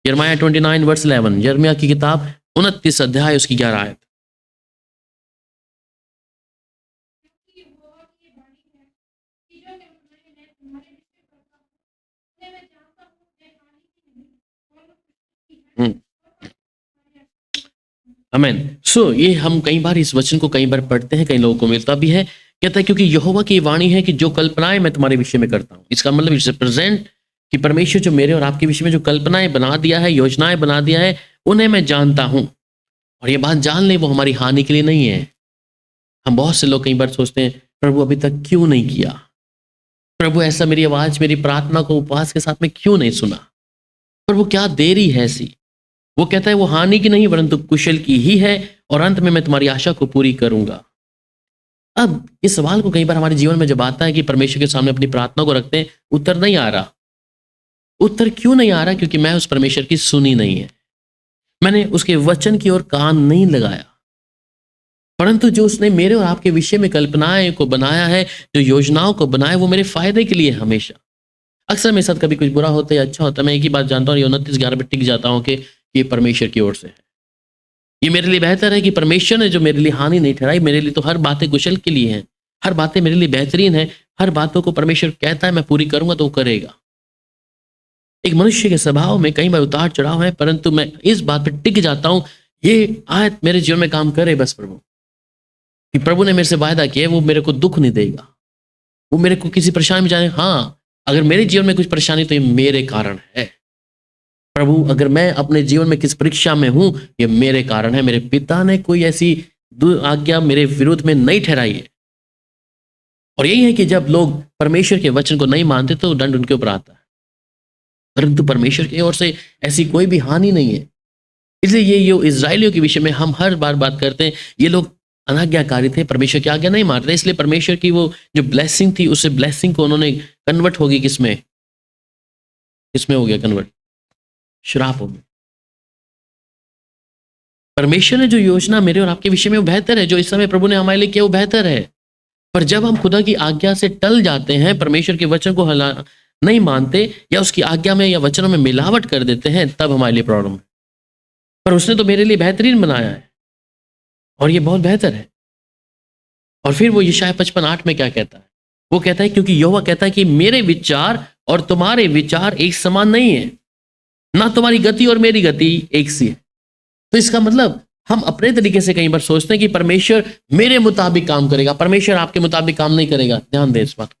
यिर्मयाह 29 वर्स 11, यिर्मयाह की किताब 29 अध्याय उसकी 11 आयत। क्योंकि वो आमेन। सो ये हम कई बार इस वचन को कई बार पढ़ते हैं, कई लोगों को मिलता भी है। कहता है क्योंकि यहोवा की वाणी है कि जो कल्पनाएं मैं तुम्हारे विषय में करता हूँ। इसका मतलब इट्स प्रेजेंट कि परमेश्वर जो मेरे और आपके विषय में जो कल्पनाएं बना दिया है, योजनाएं बना दिया है, उन्हें मैं जानता हूँ। और ये बात जान ले, वो हमारी हानि के लिए नहीं है। हम बहुत से लोग कई बार सोचते हैं प्रभु अभी तक क्यों नहीं किया, प्रभु ऐसा मेरी आवाज, मेरी प्रार्थना को उपवास के साथ में क्यों नहीं सुना, प्रभु क्या देरी है ऐसी। वो कहता है वो हानि की नहीं परंतु कुशल की ही है, और अंत में मैं तुम्हारी आशा को पूरी करूंगा। अब इस सवाल को कई बार हमारे जीवन में जब आता है कि परमेश्वर के सामने अपनी प्रार्थना को रखते हैं, उत्तर नहीं आ रहा। उत्तर क्यों नहीं आ रहा? क्योंकि मैं उस परमेश्वर की सुनी नहीं है, मैंने उसके वचन की ओर कान नहीं लगाया। परंतु जो उसने मेरे और आपके विषय में कल्पनाएं को बनाया है, जो योजनाओं को बनाया, वो मेरे फायदे के लिए हमेशा। अक्सर मेरे साथ कभी कुछ बुरा होता है या अच्छा होता है, मैं एक ही बात जानता हूँ, 29/11 पे टिक जाता हूँ कि ये परमेश्वर की ओर से है। ये मेरे लिए बेहतर है कि परमेश्वर ने जो मेरे लिए हानि नहीं ठहराई, मेरे लिए तो हर बातें कुशल के लिए हैं, हर बातें मेरे लिए बेहतरीन है। हर बातों को परमेश्वर कहता है मैं पूरी करूंगा तो वो करेगा। एक मनुष्य के स्वभाव में कई बार उतार चढ़ाव है, परंतु मैं इस बात पर टिक जाता हूं, ये आयत मेरे जीवन में काम करे बस प्रभु, कि प्रभु ने मेरे से वायदा किया है, वो मेरे को दुख नहीं देगा, वो मेरे को किसी परेशानी में जाने। हाँ, अगर मेरे जीवन में कुछ परेशानी तो ये मेरे कारण है। प्रभु अगर मैं अपने जीवन में किस परीक्षा में हूं, ये मेरे कारण है। मेरे पिता ने कोई ऐसी आज्ञा मेरे विरुद्ध में नहीं ठहराई है। और यही है कि जब लोग परमेश्वर के वचन को नहीं मानते तो दंड उनके ऊपर आता है, परंतु परमेश्वर की ओर से ऐसी कोई भी हानि नहीं है। इसलिए ये जो इजराइलियों के विषय में हम हर बार बात करते हैं, ये लोग अनाज्ञाकारी थे, परमेश्वर की आज्ञा नहीं मानते, इसलिए परमेश्वर की वो जो ब्लेसिंग थी, उस ब्लेसिंग को उन्होंने कन्वर्ट होगी किसमें? किसमें हो गया कन्वर्ट? श्राप हो गया। परमेश्वर ने जो योजना मेरे और आपके विषय में वो बेहतर है, जो इस समय प्रभु ने हमारे लिए किया वो बेहतर है। पर जब हम खुदा की आज्ञा से टल जाते हैं, परमेश्वर के वचन को नहीं मानते या उसकी आज्ञा में या वचनों में मिलावट कर देते हैं, तब हमारे लिए प्रॉब्लम है। पर उसने तो मेरे लिए बेहतरीन बनाया है और ये बहुत बेहतर है। और फिर वो यशायाह 55:8 में क्या कहता है? वो कहता है क्योंकि यहोवा कहता है कि मेरे विचार और तुम्हारे विचार एक समान नहीं है, ना तुम्हारी गति और मेरी गति एक सी है। तो इसका मतलब हम अपने तरीके से कई बार सोचते हैं कि परमेश्वर मेरे मुताबिक काम करेगा, परमेश्वर आपके मुताबिक काम नहीं करेगा। ध्यान दें इस बात को।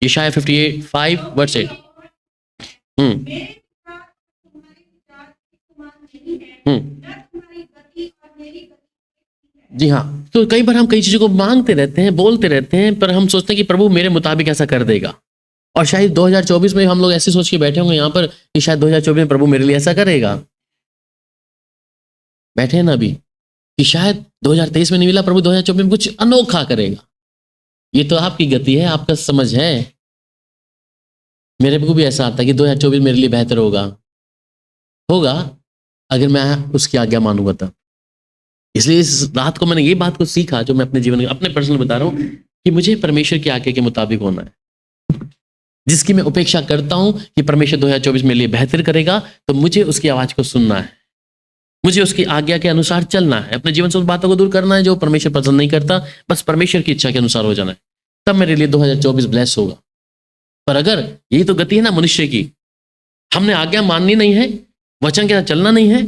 यशायाह 58:5 हम्म मेरे विचार तुम्हारे विचार के समान नहीं है, हम्म न तुम्हारी गति और मेरी गति एक ही है। जी हाँ। तो कई बार हम कई चीजों को मांगते रहते हैं, बोलते रहते हैं, पर हम सोचते हैं कि प्रभु मेरे मुताबिक ऐसा कर देगा। और शायद 2024 में हम लोग ऐसे सोच के बैठे होंगे यहाँ पर कि शायद 2024 में प्रभु मेरे लिए ऐसा करेगा। बैठे हैं ना अभी कि शायद 2023 में नहीं मिला, प्रभु 2024 में कुछ अनोखा करेगा। ये तो आपकी गति है, आपका समझ है। मेरे को भी ऐसा आता है कि 2024 मेरे लिए बेहतर होगा अगर मैं उसकी आज्ञा मानूंगा तब। इसलिए इस रात को मैंने ये बात को सीखा, जो मैं अपने जीवन में अपने पर्सनल बता रहा हूँ, कि मुझे परमेश्वर की आज्ञा के मुताबिक होना है, जिसकी मैं उपेक्षा करता हूं कि परमेश्वर 2024 मेरे लिए बेहतर करेगा, तो मुझे उसकी आवाज को सुनना है, मुझे उसकी आज्ञा के अनुसार चलना है, अपने जीवन से उस बातों को दूर करना है जो परमेश्वर पसंद नहीं करता, बस परमेश्वर की इच्छा के अनुसार हो जाना है। तब मेरे लिए 2024 ब्लेस होगा। पर अगर यही तो गति है ना मनुष्य की, हमने आज्ञा माननी नहीं है, वचन के साथ चलना नहीं है,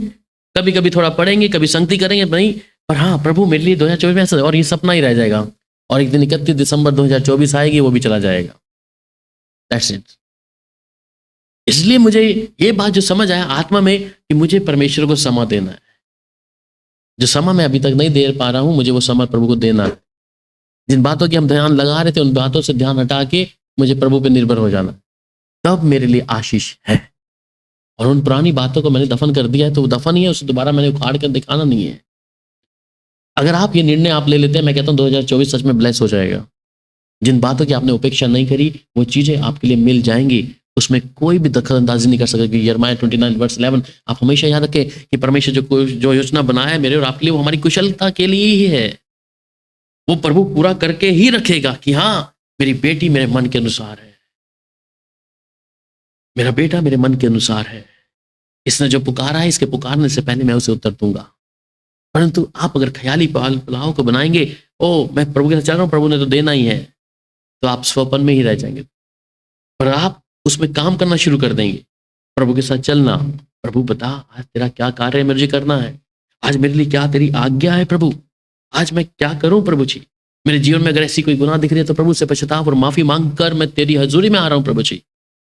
कभी कभी थोड़ा पढ़ेंगे, कभी संगति करेंगे नहीं, पर हाँ प्रभु मेरे लिए 2024 में ऐसा, और ये सपना ही रह जाएगा, और एक दिन 31 दिसंबर 2024 आएगी, वो भी चला जाएगा। That's it. इसलिए मुझे ये बात जो समझ आया आत्मा में कि मुझे परमेश्वर को समय देना है। जो समय मैं अभी तक नहीं दे पा रहा हूं, मुझे वो समय प्रभु को देना है। जिन बातों की हम ध्यान लगा रहे थे, उन बातों से ध्यान हटा के मुझे प्रभु पे निर्भर हो जाना, तब मेरे लिए आशीष है। और उन पुरानी बातों को मैंने दफन कर दिया है, तो वो दफन ही है, उसे दोबारा मैंने उखाड़ कर दिखाना नहीं है। अगर आप ये निर्णय आप ले लेते हैं, मैं कहता हूँ 2024 सच में ब्लेस हो जाएगा। जिन बातों की आपने उपेक्षा नहीं करी, वो चीजें आपके लिए मिल जाएंगी, उसमें कोई भी दखल अंदाजी नहीं कर सकेगी। यिर्मयाह 29:11 आप हमेशा याद रखें कि परमेश्वर जो योजना बनाया है मेरे और आपके लिए, वो हमारी कुशलता के लिए ही है। वो प्रभु पूरा करके ही रखेगा कि हाँ मेरी बेटी मेरे मन के अनुसार है, मेरा बेटा मेरे मन के अनुसार है, इसने जो पुकारा है, इसके पुकारने से पहले मैं उसे उत्तर दूंगा। परंतु आप अगर ख्याली पुलाव को बनाएंगे, ओ मैं प्रभु के साथ चल रहा हूँ, प्रभु ने तो देना ही है, तो आप स्वपन में ही रह जाएंगे। पर आप उसमें काम करना शुरू कर देंगे, प्रभु के साथ चलना, प्रभु बता आज तेरा क्या कार्य है, मुझे करना है। आज मेरे लिए क्या तेरी आज्ञा है प्रभु, आज मैं क्या करूं प्रभु जी। मेरे जीवन में अगर ऐसी कोई गुनाह दिख रही है तो प्रभु से पश्चाताप और माफी मांग कर मैं तेरी हजूरी में आ रहा हूं प्रभु जी।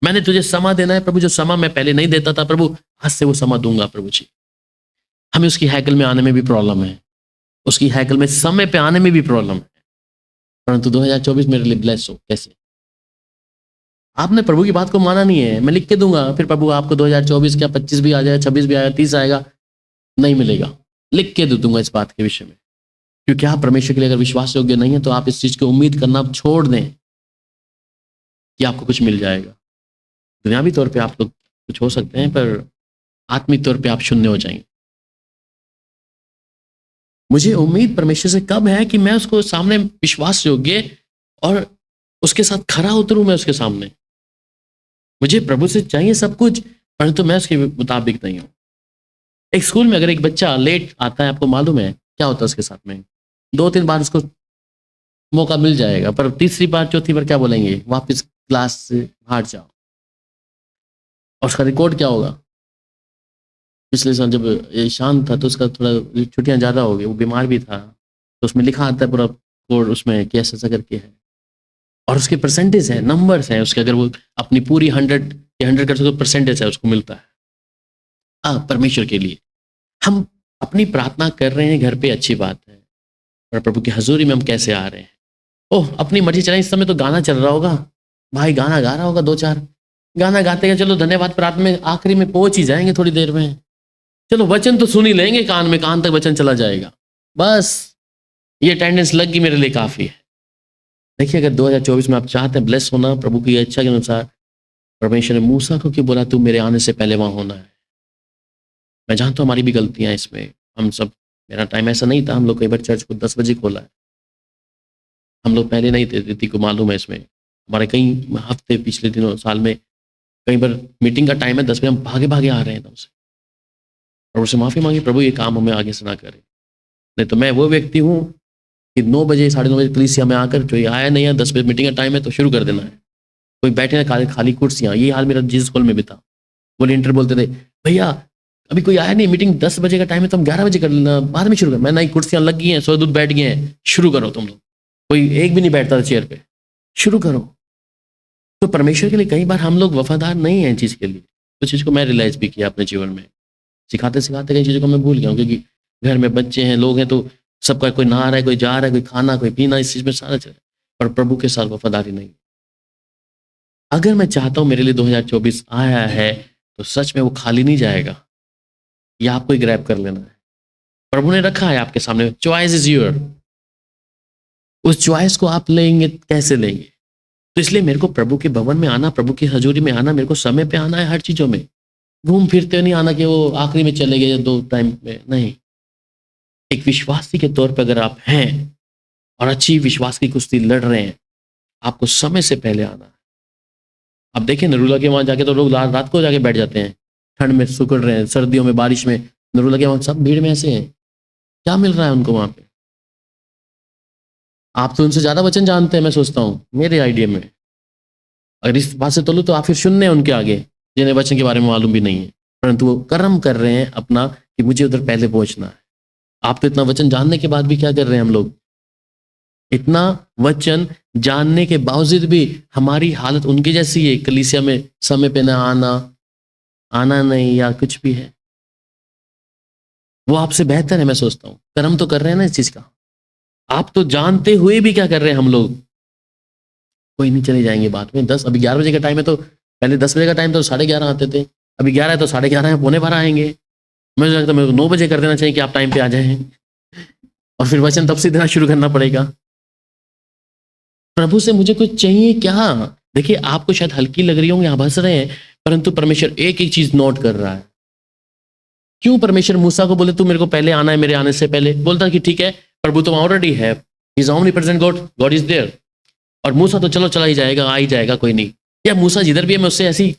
मैंने तुझे समा देना है प्रभु, जो समा मैं पहले नहीं देता था प्रभु, आज से वो समा दूंगा प्रभु जी। हमें उसकी हैकल में आने में भी प्रॉब्लम है, उसकी हैकल में समय पे आने में भी प्रॉब्लम है, परंतु 2024 मेरे लिए ब्लेस हो। कैसे? आपने प्रभु की बात को माना नहीं है, मैं लिख के दूंगा, फिर प्रभु आपको 2024 क्या 25 भी आ जाए, 26 भी आया, 30 आएगा, नहीं मिलेगा। लिख के दे दूंगा इस बात के विषय में, क्योंकि आप परमेश्वर के लिए अगर विश्वास योग्य नहीं है तो आप इस चीज की उम्मीद करना छोड़ दें कि आपको कुछ मिल जाएगा। दुनियावी तौर पे आप लोग कुछ हो सकते हैं, पर आत्मिक तौर पे आप शून्य हो जाएंगे। मुझे उम्मीद परमेश्वर से कब है कि मैं उसको सामने विश्वास योग्य और उसके साथ खरा उतरूं। मैं उसके सामने, मुझे प्रभु से चाहिए सब कुछ, परंतु मैं उसके मुताबिक नहीं हूं। एक स्कूल में अगर एक बच्चा लेट आता है, आपको मालूम है क्या होता है उसके साथ में? 2-3 बार उसको मौका मिल जाएगा, पर तीसरी बार चौथी बार क्या बोलेंगे? वापस क्लास से बाहर जाओ। और उसका रिकॉर्ड क्या होगा? पिछले साल जब ये शांत था तो उसका थोड़ा छुट्टियां ज़्यादा हो गई, वो बीमार भी था, तो उसमें लिखा आता है पूरा कोड उसमें कि ऐसा करके है, और उसके परसेंटेज है, नंबर्स हैं उसके। अगर वो अपनी पूरी 100 के 100 कर सके तो परसेंटेज है उसको मिलता है। परमेश्वर के लिए हम अपनी प्रार्थना कर रहे हैं घर पे, अच्छी बात है, पर प्रभु की हजूरी में हम कैसे आ रहे हैं? ओह, अपनी मर्जी चलाएं। इस समय तो गाना चल रहा होगा, भाई गाना गा रहा होगा, 2-4 गाना गाते हैं, चलो धन्यवाद प्रार्थना में आखिरी में पहुंच ही जाएंगे थोड़ी देर में, चलो वचन तो सुन ही लेंगे, कान में, कान तक वचन चला जाएगा, बस ये अटेंडेंस लग गई, मेरे लिए काफ़ी है। देखिए, अगर 2024 में आप चाहते हैं ब्लेस होना प्रभु की इच्छा के अनुसार, परमेश्वर ने मूसा को क्यों बोला तू मेरे आने से पहले वहां होना है? मैं जानता हूँ हमारी भी गलतियां हैं इसमें, हम सब, मेरा टाइम ऐसा नहीं था, हम लोग कई बार चर्च को 10 बजे खोला है, हम लोग पहले नहीं थे, दीदी को मालूम है इसमें। हमारे कई हफ्ते पिछले दिनों साल में कई बार मीटिंग का टाइम है 10 बजे, हम भागे भागे आ रहे हैं एकदम से, और उससे माफ़ी मांगी प्रभु ये काम हमें आगे से ना करे। नहीं तो मैं वो व्यक्ति हूँ कि 9 बजे 9:30 बजे कलीसिया में आकर, जो ये आया नहीं है 10 बजे मीटिंग का टाइम है तो शुरू कर देना है। कोई बैठे ना खाली खाली कुर्सियाँ, ये हाल मेरा जीसस कॉल में भी था। वॉलंटियर बोलते थे भैया अभी कोई आया नहीं, मीटिंग 10 बजे का टाइम है तो हम 11 बजे कर लेना, बाद में शुरू कर। मैं नहीं, कुर्सियाँ लग गई हैं, स्वर्गदूत बैठ गए हैं, शुरू करो तुम लोग। कोई एक भी नहीं बैठता था चेयर पे, शुरू करो। तो परमेश्वर के लिए कई बार हम लोग वफादार नहीं हैं चीज़ के लिए। तो चीज़ को मैं रियलाइज भी किया अपने जीवन में, सिखाते सिखाते कई चीज़ों को मैं भूल गया हूँ, क्योंकि घर में बच्चे हैं, लोग हैं, तो सबका कोई नहा रहा है, कोई जा रहा है, कोई खाना, कोई पीना, इस चीज़ में सारा चल रहा है, पर प्रभु के साथ वफादारी नहीं। अगर मैं चाहता हूँ मेरे लिए 2024 आया है तो सच में वो खाली नहीं जाएगा, या आपको ही ग्रैब कर लेना है। प्रभु ने रखा है आपके सामने, चॉइस इज योर। उस चॉइस को आप लेंगे, कैसे लेंगे? तो इसलिए मेरे को प्रभु के भवन में आना, प्रभु की हजूरी में आना, मेरे को समय पे आना है हर चीज़ों में। घूम फिरते नहीं आना कि वो आखिरी में चले गए 2 टाइम में, नहीं। एक विश्वासी के तौर पर अगर आप हैं और अच्छी विश्वास की कुश्ती लड़ रहे हैं, आपको समय से पहले आना है। अब देखिए नरूला के वहाँ जाके तो लोग रात को जाके बैठ जाते हैं, ठंड में सुकड़ रहे हैं, सर्दियों में, बारिश में, नरूला के वहाँ सब भीड़ में ऐसे हैं। क्या मिल रहा है उनको वहाँ पे? आप तो उनसे ज़्यादा वचन जानते हैं, मैं सोचता हूँ मेरे आइडिया में। अगर इस बात से तोलूं तो आप फिर शून्य हैं उनके आगे, जिन्हें वचन के बारे में मालूम भी नहीं है, परंतु वो कर्म कर रहे हैं अपना कि मुझे उधर पहले पहुंचना है। आप तो इतना वचन जानने के बाद भी क्या कर रहे हैं हम लोग? इतना वचन जानने के बावजूद भी हमारी हालत उनकी जैसी है, कलीसिया में समय पे ना आना, आना नहीं, या कुछ भी है। वो आपसे बेहतर है, मैं सोचता हूँ। कर्म तो कर रहे हैं ना इस चीज का। आप तो जानते हुए भी क्या कर रहे हैं हम लोग? कोई नहीं, चले जाएंगे बाद में। 10 अभी 11 बजे का टाइम है, तो पहले 10 बजे का टाइम तो 11:30 आते थे, अभी 11 है तो 11:30 है, 11:45 आएंगे। मुझे लगता है मेरे को 9 बजे कर देना चाहिए कि आप टाइम पे आ जाएं, और फिर वचन तब से देना शुरू करना पड़ेगा। प्रभु से मुझे कुछ चाहिए क्या? देखिए, आपको शायद हल्की लग रही होंगी, आप हंस रहे हैं, परंतु परमेश्वर एक एक चीज नोट कर रहा है। क्यों परमेश्वर मूसा को बोले तू मेरे को पहले आना है, मेरे आने से पहले? बोलता कि ठीक है, प्रभु तो ऑलरेडी है, he is omnipresent God, God is there, और मूसा तो चलो चला ही जाएगा, आ ही जाएगा, कोई नहीं। या मूसा जिधर भी है मैं उससे ऐसी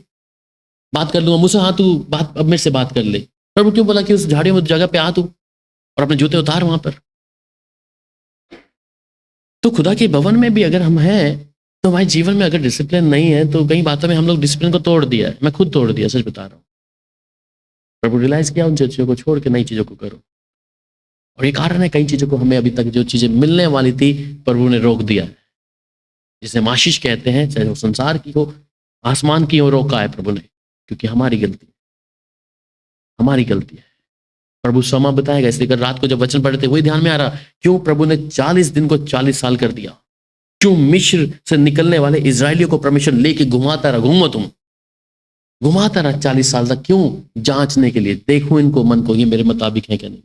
बात कर लूंगा, मूसा हाँ तू बात अब मेरे से बात कर ले। प्रभु क्यों बोला कि उस झाड़ियों में जगह पे आ तू, और अपने जूते उतार वहां पर। तो खुदा के भवन में भी अगर हम हैं तो हमारे जीवन में अगर डिसिप्लिन नहीं है, तो कई बातों में हम लोग डिसिप्लिन को तोड़ दिया है। मैं खुद तोड़ दिया, सच बता रहा हूँ। प्रभु रियलाइज किया उन चीजों को छोड़ के नई चीजों को करो। और ये कारण है कई चीज़ों को हमें अभी तक जो चीज़ें मिलने वाली थी प्रभु ने रोक दिया है, जिसे हम आशीष कहते हैं, चाहे वो संसार की हो, आसमान की हो, रोका है प्रभु ने, क्योंकि हमारी गलती है, हमारी गलती है। प्रभु क्षमा बताएगा। इसलिए कल रात को जब वचन पढ़ते वही ध्यान में आ रहा, क्यों प्रभु ने 40 दिन को 40 साल कर दिया, क्यों मिस्र से निकलने वाले इजरायलियों को परमेश्वर लेके घुमाता रहा, घुमाता रहा 40 साल तक, क्यों? जांचने के लिए, देखो इनको मन को, ये मेरे मुताबिक है क्या नहीं।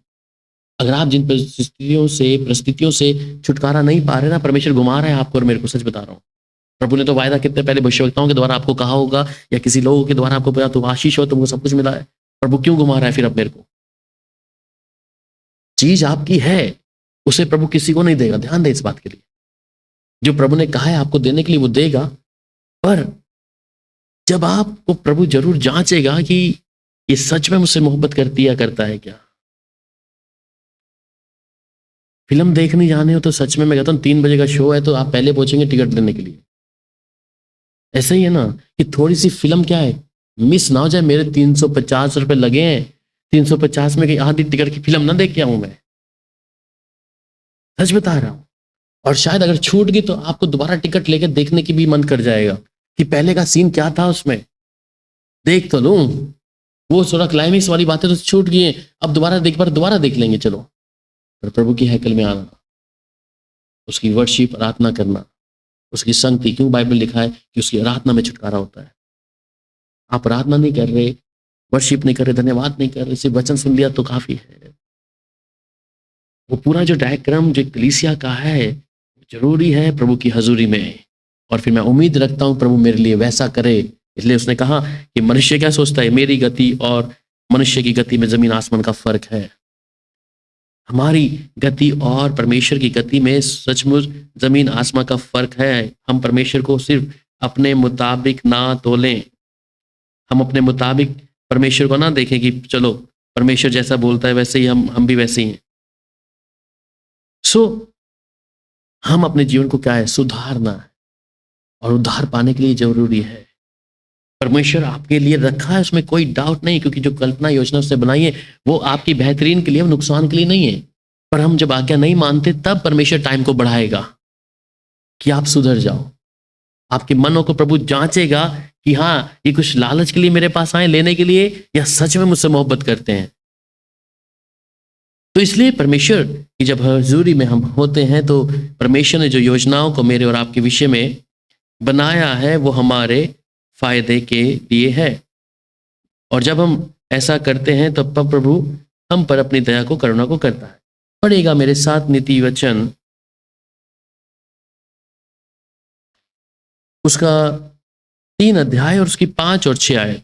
अगर आप जिन परिस्थितियों से छुटकारा नहीं पा रहे ना, परमेश्वर घुमा रहा है आपको और मेरे को, सच बता रहा हूँ। प्रभु ने तो वायदा कितने पहले भविष्यवक्ताओं के द्वारा आपको कहा होगा, या किसी लोगों के द्वारा आपको पता, तुम आशीष हो, तुमको सब कुछ मिला है। प्रभु क्यों घुमा रहा है फिर अब मेरे को? चीज आपकी है, उसे प्रभु किसी को नहीं देगा, ध्यान दे इस बात के लिए। जो प्रभु ने कहा है आपको देने के लिए वो देगा, पर जब आपको प्रभु जरूर जांचेगा कि ये सच में मुझसे मोहब्बत करती या करता है क्या। फिल्म देखने जाने हो तो सच में मैं कहता हूँ 3 बजे का शो है तो आप पहले पहुंचेंगे टिकट लेने के लिए। ऐसा ही है ना कि थोड़ी सी फिल्म क्या है, मिस ना हो जाए। मेरे 350 रुपए लगे हैं, 350 में कहीं आधी टिकट की फिल्म ना देख के आऊं मैं, सच बता रहा हूं। और शायद अगर छूट गई तो आपको दोबारा टिकट लेके देखने की भी मन कर जाएगा कि पहले का सीन क्या था उसमें, देख तो लूं। वो थोड़ा क्लाइमेक्स वाली बातें तो छूट गई हैं, अब दोबारा देख लेंगे चलो। पर प्रभु की हैकल में आना, उसकी वर्शिप, आराधना करना, उसकी संगति, क्यों बाइबल लिखा है कि उसकी आराधना में छुटकारा होता है। आप आराधना नहीं कर रहे, वर्शिप नहीं कर रहे, धन्यवाद नहीं कर रहे, सिर्फ वचन सुन लिया तो काफी है। वो पूरा जो डायग्राम जो कलीसिया का है जरूरी है प्रभु की हजूरी में। और फिर मैं उम्मीद रखता हूं प्रभु मेरे लिए वैसा करे। इसलिए उसने कहा कि मनुष्य क्या सोचता है, मेरी गति और मनुष्य की गति में जमीन आसमान का फर्क है। हमारी गति और परमेश्वर की गति में सचमुच जमीन आसमान का फर्क है। हम परमेश्वर को सिर्फ अपने मुताबिक ना तोलें, हम अपने मुताबिक परमेश्वर को ना देखें कि चलो परमेश्वर जैसा बोलता है वैसे ही हम भी वैसे ही हैं। हम अपने जीवन को क्या है, सुधारना है, और उद्धार पाने के लिए जरूरी है। परमेश्वर आपके लिए रखा है, उसमें कोई डाउट नहीं, क्योंकि जो कल्पना योजना उसने बनाई है वो आपकी बेहतरीन के लिए, नुकसान के लिए नहीं है। पर हम जब आज्ञा नहीं मानते तब परमेश्वर टाइम को बढ़ाएगा कि आप सुधर जाओ। आपके मनों को प्रभु जांचेगा कि हाँ ये कुछ लालच के लिए मेरे पास आए लेने के लिए, या सच में मुझसे मोहब्बत करते हैं। तो इसलिए परमेश्वर की जब हजूरी में हम होते हैं तो परमेश्वर ने जो योजनाओं को मेरे और आपके विषय में बनाया है वो हमारे फायदे के लिए है। और जब हम ऐसा करते हैं तब तो प्रभु हम पर अपनी दया को, करुणा को करता है। पढ़ेगा मेरे साथ नीति वचन उसका 3 अध्याय और उसकी 5 और 6 आयत।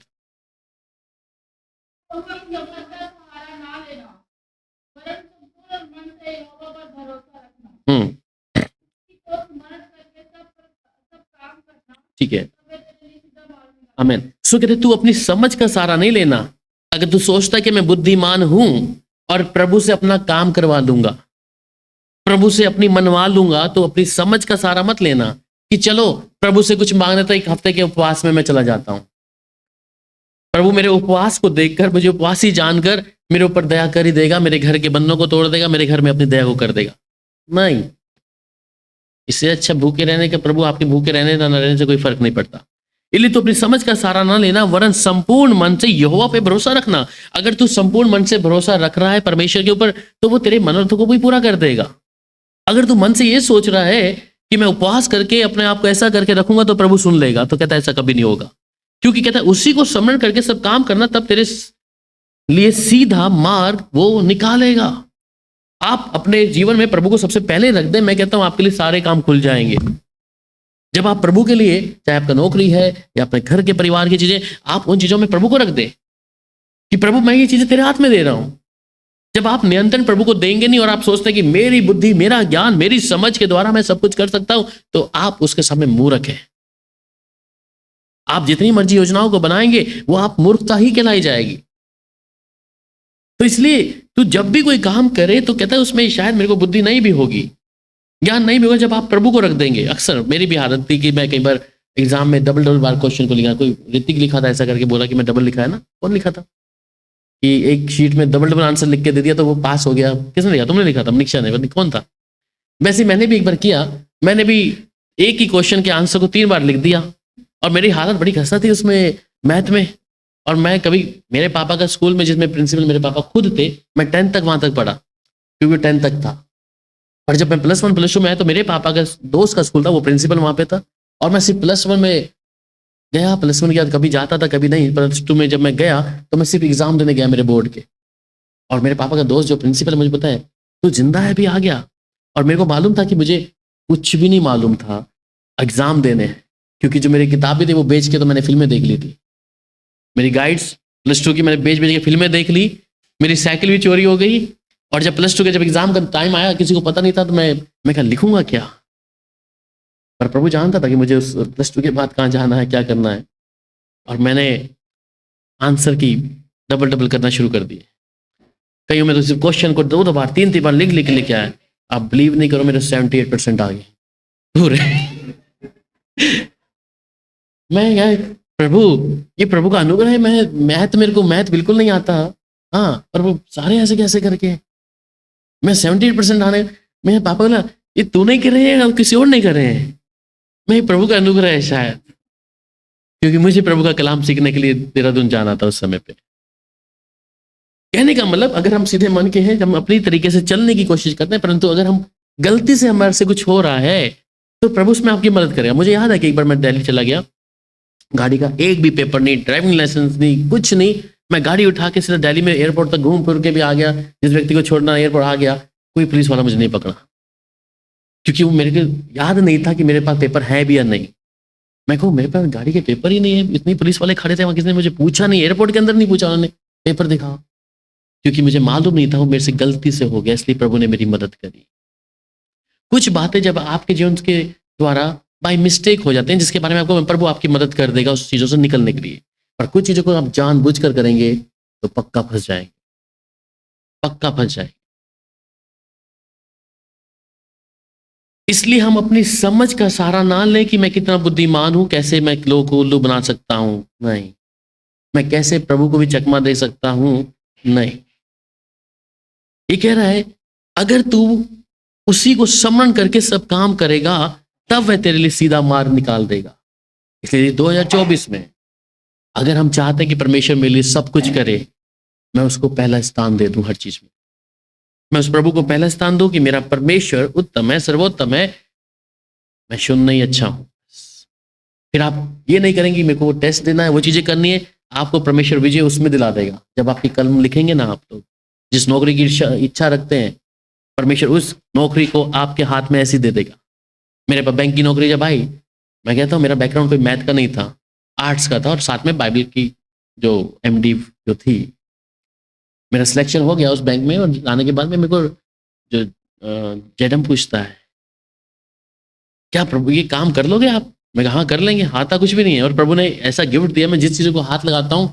तो हम जगत का सहारा ना लेना, वरन संपूर्ण मन से यहोवा पर भरोसा रखना। कि तो स्मरण करके सब काम करना। ठीक है, तब वे तेरे लिए सीधा मार्ग निकालेंगे। आमीन। सो कहते तू अपनी समझ का सहारा नहीं लेना। अगर तू सोचता है कि मैं बुद्धिमान हूं और प्रभु से अपना काम करवा दूंगा, प्रभु से अपनी मनवा लूंगा, तो अपनी समझ का सहारा मत लेना कि चलो प्रभु से कुछ मांगना था, 1 हफ्ते के उपवास में मैं चला जाता हूं, प्रभु मेरे उपवास को देखकर, मुझे उपवासी जानकर मेरे ऊपर दया कर ही देगा, मेरे घर के बंधनों को तोड़ देगा, मेरे घर में अपनी दया को कर देगा। नहीं, इससे अच्छा भूखे रहने का, प्रभु आपके भूखे रहने ना रहने से कोई फर्क नहीं पड़ता। इसलिए तो अपनी समझ का सहारा ना लेना, वरन संपूर्ण मन से यहोवा पे भरोसा रखना। अगर तू संपूर्ण मन से भरोसा रख रहा है परमेश्वर के ऊपर, तो वो तेरे मनोरथों को भी पूरा कर देगा। अगर तू मन से ये सोच रहा है कि मैं उपवास करके अपने आप को ऐसा करके रखूंगा तो प्रभु सुन लेगा, तो कहता है ऐसा कभी नहीं होगा। क्योंकि कहता है उसी को स्मरण करके सब काम करना, तब तेरे लिए सीधा मार्ग वो निकालेगा। आप अपने जीवन में प्रभु को सबसे पहले रख दें, मैं कहता हूं आपके लिए सारे काम खुल जाएंगे। जब आप प्रभु के लिए, चाहे आपका नौकरी है या अपने घर के परिवार की चीजें, आप उन चीजों में प्रभु को रख दें कि प्रभु मैं ये चीजें तेरे हाथ में दे रहा हूं। जब आप नियंत्रण प्रभु को देंगे नहीं और आप सोचते हैं कि मेरी बुद्धि, मेरा ज्ञान, मेरी समझ के द्वारा मैं सब कुछ कर सकता हूं, तो आप उसके सामने मूर्ख हैं। आप जितनी मर्जी योजनाओं को बनाएंगे वो आप मूर्खता ही कहलाई जाएगी। तो इसलिए तू जब भी कोई काम करे तो कहता है उसमें शायद मेरे को बुद्धि नहीं भी होगी, ज्ञान नहीं भी होगा। जब आप प्रभु को रख देंगे, अक्सर मेरी भी आदत थी कि मैं कई बार एग्जाम में डबल बार क्वेश्चन को लिखा, कोई ऋतिक लिखा था ऐसा करके, बोला कि मैं डबल लिखा है ना, कौन लिखा था, कि एक शीट में डबल डबल आंसर लिख के दे दिया तो वो पास हो गया। किसने लिखा? तुमने लिखा था, निक्षा ने, पता नहीं कौन था। वैसे मैंने भी एक बार किया, मैंने भी एक ही क्वेश्चन के आंसर को 3 बार लिख दिया और मेरी हालत बड़ी खस्ता थी उसमें, मैथ में। और मैं कभी, मेरे पापा का स्कूल में जिसमें प्रिंसिपल मेरे पापा खुद थे, मैं 10th तक वहां तक पढ़ा क्योंकि 10th तक था। और जब मैं +1 +2 में आया तो मेरे पापा का दोस्त का स्कूल था, वो प्रिंसिपल वहां पे था। और मैं सिर्फ +1 में गया, +1 के बाद कभी जाता था कभी नहीं। +2 में जब मैं गया तो मैं सिर्फ एग्जाम देने गया मेरे बोर्ड के। और मेरे पापा का दोस्त जो प्रिंसिपल, मुझे पता है तो जिंदा है भी, आ गया। और मेरे को मालूम था कि मुझे कुछ भी नहीं मालूम था एग्जाम देने, क्योंकि जो मेरी किताबें थी वो बेच के तो मैंने फिल्में देख ली थी। मेरी गाइड्स +2 की मैंने बेच बेच के फिल्में देख ली, मेरी साइकिल भी चोरी हो गई। और जब +2 के जब एग्जाम का टाइम आया, किसी को पता नहीं था, तो मैं क्या लिखूंगा क्या। पर प्रभु जानता था कि मुझे उस +2 के बाद कहाँ जाना है, क्या करना है। और मैंने आंसर की डबल डबल करना शुरू कर दिए। कईयों में तो सिर्फ क्वेश्चन को 2 बार 3 बार लिख लिख लिख आया। आप बिलीव नहीं करो, मेरे 78% आ गए पूरे। मैं यार प्रभु, ये प्रभु का अनुग्रह है। मेरे को मैथ बिल्कुल नहीं आता, हाँ, पर वो सारे ऐसे कैसे करके मैं 78% आने। मेरे पापा बोला, ये तू नहीं कर रहे हैं और किसी और नहीं कर रहे हैं। मैं, प्रभु का अनुग्रह है शायद, क्योंकि मुझे प्रभु का कलाम सीखने के लिए देहरादून जाना था उस समय पे। कहने का मतलब, अगर हम सीधे मन के हैं, हम अपनी तरीके से चलने की कोशिश करते हैं, परंतु अगर हम गलती से हमारे से कुछ हो रहा है तो प्रभु उसमें आपकी मदद करेगा। मुझे याद है कि एक बार मैं दिल्ली चला गया, गाड़ी का एक भी पेपर नहीं, ड्राइविंग लाइसेंस नहीं, कुछ नहीं। मैं गाड़ी उठा के सीधा दिल्ली में एयरपोर्ट तक घूम फिर के भी आ गया। जिस व्यक्ति को छोड़ना एयरपोर्ट आ गया, कोई पुलिस वाला मुझे नहीं पकड़ा, क्योंकि वो मेरे को याद नहीं था कि मेरे पास पेपर है भी या नहीं। मैं कहूँ मेरे पास गाड़ी के पेपर ही नहीं है, इतनी पुलिस वाले खड़े थे वहां, किसी ने मुझे पूछा नहीं, एयरपोर्ट के अंदर नहीं पूछा उन्होंने, पेपर दिखाओ, क्योंकि मुझे मालूम नहीं था, वो मेरे से गलती से हो गया, इसलिए प्रभु ने मेरी मदद करी। कुछ बातें जब आपके जीवन के द्वारा बाय मिस्टेक हो जाते हैं, जिसके बारे में आपको प्रभु आपकी मदद कर देगा उस चीजों से निकलने के लिए। पर कुछ चीजों को आप जानबूझकर करेंगे तो पक्का फंस जाएंगे, पक्का फंस जाएंगे। इसलिए हम अपनी समझ का सहारा ना लें कि मैं कितना बुद्धिमान हूं, कैसे मैं लोगों को उल्लू बना सकता हूं, नहीं। मैं कैसे प्रभु को भी चकमा दे सकता हूं, नहीं। ये कह रहा है, अगर तू उसी को स्मरण करके सब काम करेगा तब वह तेरे लिए सीधा मार्ग निकाल देगा। इसलिए 2024 में अगर हम चाहते हैं कि परमेश्वर मेरे लिए सब कुछ करे, मैं उसको पहला स्थान दे दूं हर चीज में। मैं उस प्रभु को पहला स्थान दूं कि मेरा परमेश्वर उत्तम है, सर्वोत्तम है, मैं शून्य नहीं अच्छा हूं। फिर आप ये नहीं करेंगे मेरे को वो टेस्ट देना है, वो चीजें करनी है, आपको परमेश्वर विजय उसमें दिला देगा। जब आपकी कलम लिखेंगे ना, आप तो जिस नौकरी की इच्छा रखते हैं, परमेश्वर उस नौकरी को आपके हाथ में ऐसी दे देगा। मेरे पास बैंक की नौकरी जब आई, मैं कहता हूँ मेरा बैकग्राउंड कोई मैथ का नहीं था, आर्ट्स का था, और साथ में बाइबल की जो MD जो थी, मेरा सिलेक्शन हो गया उस बैंक में। और आने के बाद में मेरे को जो जेडम पूछता है, क्या प्रभु ये काम कर लोगे आप? मैं कहा हाँ कर लेंगे, हाथा कुछ भी नहीं है। और प्रभु ने ऐसा गिफ्ट दिया, मैं जिस चीज़ों को हाथ लगाता हूँ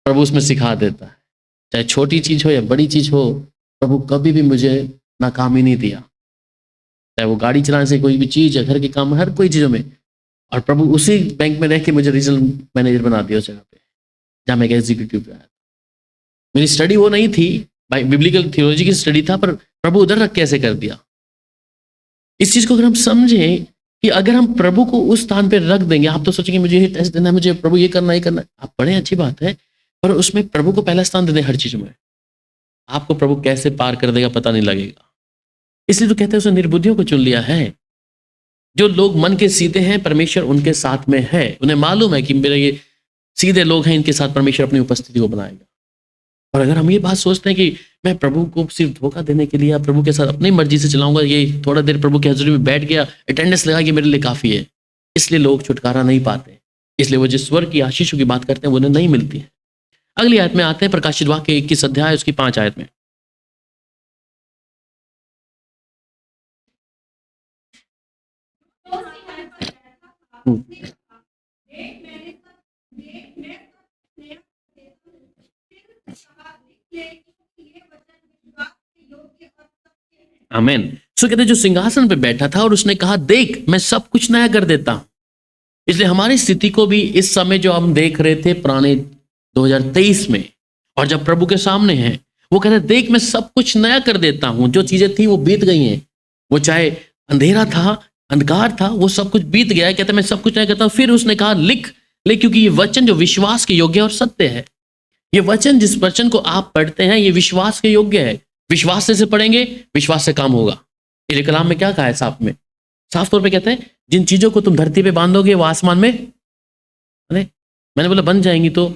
प्रभु उसमें सिखा देता है, चाहे छोटी चीज़ हो या बड़ी चीज़ हो। प्रभु कभी भी मुझे नाकामी नहीं दिया, चाहे वो गाड़ी चलाने से कोई भी चीज़ है, घर के काम, हर कोई चीज़ों में। और प्रभु उसी बैंक में रह के मुझे रीजनल मैनेजर बना दिया उस जगह पे, जहाँ मैं एग्जीक्यूटिव पे आया। मेरी स्टडी वो नहीं थी, बिब्लिकल थियोलॉजी की स्टडी था, पर प्रभु उधर रख कैसे कर दिया। इस चीज को अगर हम समझें कि अगर हम प्रभु को उस स्थान पे रख देंगे, आप तो सोचेंगे मुझे ये टेस्ट देना है, मुझे प्रभु ये करना, ये करना, आप पढ़े, अच्छी बात है, पर उसमें प्रभु को पहला स्थान दे दें हर चीज में, आपको प्रभु कैसे पार कर देगा पता नहीं लगेगा। इसलिए तो कहते हैं उसने निर्बुद्धियों को चुन लिया है। जो लोग मन के सीधे हैं, परमेश्वर उनके साथ में है। उन्हें मालूम है कि मेरे ये सीधे लोग हैं, इनके साथ परमेश्वर अपनी उपस्थिति को बनाएगा। और अगर हम ये बात सोचते हैं कि मैं प्रभु को सिर्फ धोखा देने के लिए या प्रभु के साथ अपनी मर्जी से चलाऊंगा, ये थोड़ा देर प्रभु की हजूरी में बैठ गया, अटेंडेंस लगा के मेरे लिए काफी है, इसलिए लोग छुटकारा नहीं पाते। इसलिए वो जिस स्वर्ग की आशीषों की बात करते हैं वो उन्हें नहीं मिलती है। अगली आयत में आते हैं, प्रकाशित वाक्य 21 अध्याय उसकी 5 आयत में। आमीन। सो कहते जो सिंहासन पे बैठा था और उसने कहा, देख मैं सब कुछ नया कर देता हूं। इसलिए हमारी स्थिति को भी इस समय जो हम देख रहे थे पुराने 2023 में, और जब प्रभु के सामने हैं, वो कहते हैं देख मैं सब कुछ नया कर देता हूं। जो चीजें थी वो बीत गई हैं, वो चाहे अंधेरा था, अंधकार था, वो सब कुछ बीत गया है। कहते हैं मैं सब कुछ नया करता हूं। फिर उसने कहा लिख ले, क्योंकि ये वचन जो विश्वास के योग्य और सत्य है। ये वचन, जिस वचन को आप पढ़ते हैं, ये विश्वास के योग्य है। विश्वास से पढ़ेंगे, विश्वास से काम होगा। ये कलाम में क्या कहा है साफ तौर पे कहते हैं जिन चीजों को तुम धरती पे बांधोगे वो आसमान में, अरे मैंने बोला बंध जाएंगी, तो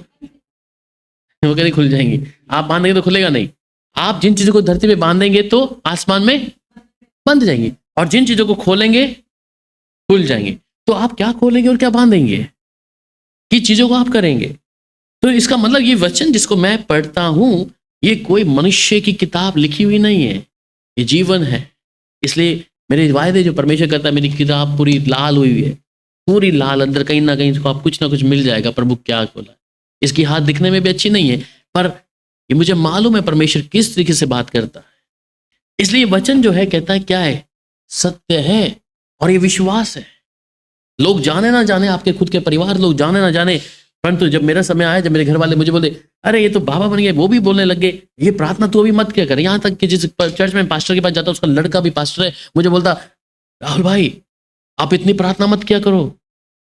वो कहते खुल जाएंगी। आप बांधेंगे तो खुलेगा नहीं। आप जिन चीजों को धरती पे बांधेंगे तो आसमान में बंध जाएंगी, और जिन चीजों को खोलेंगे खुल जाएंगे। तो आप क्या खोलेंगे और क्या बांधेंगे, किन चीजों को आप करेंगे। तो इसका मतलब ये वचन जिसको मैं पढ़ता हूं, ये कोई मनुष्य की किताब लिखी हुई नहीं है, ये जीवन है। इसलिए मेरे वायदे जो परमेश्वर करता है, मेरी किताब पूरी लाल हुई है, पूरी लाल, अंदर कहीं ना कहीं इसको आप कुछ ना कुछ मिल जाएगा। प्रभु क्या बोला, इसकी हाथ दिखने में भी अच्छी नहीं है, पर ये मुझे मालूम है परमेश्वर किस तरीके से बात करता है। इसलिए वचन जो है कहता है क्या है, सत्य है और ये विश्वास है। लोग जाने ना जाने, आपके खुद के परिवार लोग जाने ना जाने, परंतु जब मेरा समय आया, जब मेरे घर वाले मुझे बोले अरे ये तो बाबा बन गए, वो भी बोलने लग गए ये प्रार्थना तो अभी मत क्या कर। यहाँ तक कि जिस चर्च में पास्टर के पास जाता उसका लड़का भी पास्टर है, मुझे बोलता राहुल भाई आप इतनी प्रार्थना मत किया करो,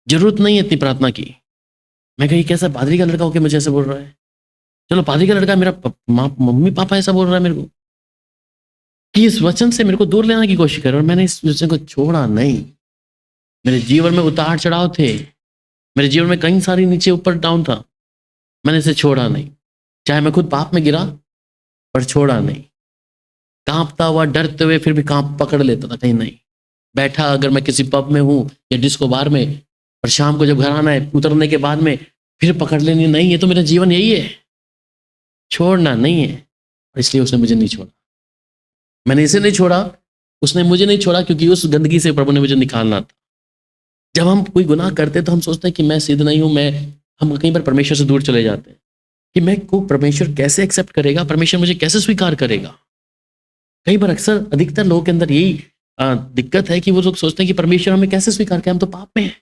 जरूरत नहीं है इतनी प्रार्थना की। मैं कही कैसा पादरी का लड़का होकर मुझे ऐसे बोल रहा है। चलो पादरी का लड़का, मेरा मम्मी पापा ऐसा बोल रहा है मेरे को कि इस वचन से मेरे को दूर लेने की कोशिश कर, और मैंने इस वचन को छोड़ा नहीं। मेरे जीवन में उतार चढ़ाव थे, मेरे जीवन में कई सारी नीचे ऊपर डाउन था, मैंने इसे छोड़ा नहीं। चाहे मैं खुद पाप में गिरा, पर छोड़ा नहीं। कांपता हुआ, डरते हुए, फिर भी कांप पकड़ लेता था कहीं नहीं। बैठा अगर मैं किसी पब में हूँ या डिस्को बार में, और शाम को जब घर आना है, उतरने के बाद में फिर पकड़ लेनी नहीं। ये तो मेरा जीवन यही है, छोड़ना नहीं है। इसलिए उसने मुझे नहीं छोड़ा, मैंने इसे नहीं छोड़ा, उसने मुझे नहीं छोड़ा, क्योंकि उस गंदगी से प्रभु ने मुझे निकालना था। जब हम कोई गुनाह करते हैं तो हम सोचते हैं कि मैं सिद्ध नहीं हूं, हम कहीं पर परमेश्वर से दूर चले जाते हैं कि मैं को परमेश्वर कैसे एक्सेप्ट करेगा, परमेश्वर मुझे कैसे स्वीकार करेगा। कई बार अक्सर अधिकतर लोगों के अंदर यही दिक्कत है कि वो लोग सोचते हैं कि परमेश्वर हमें कैसे स्वीकार करे, हम तो पाप में हैं।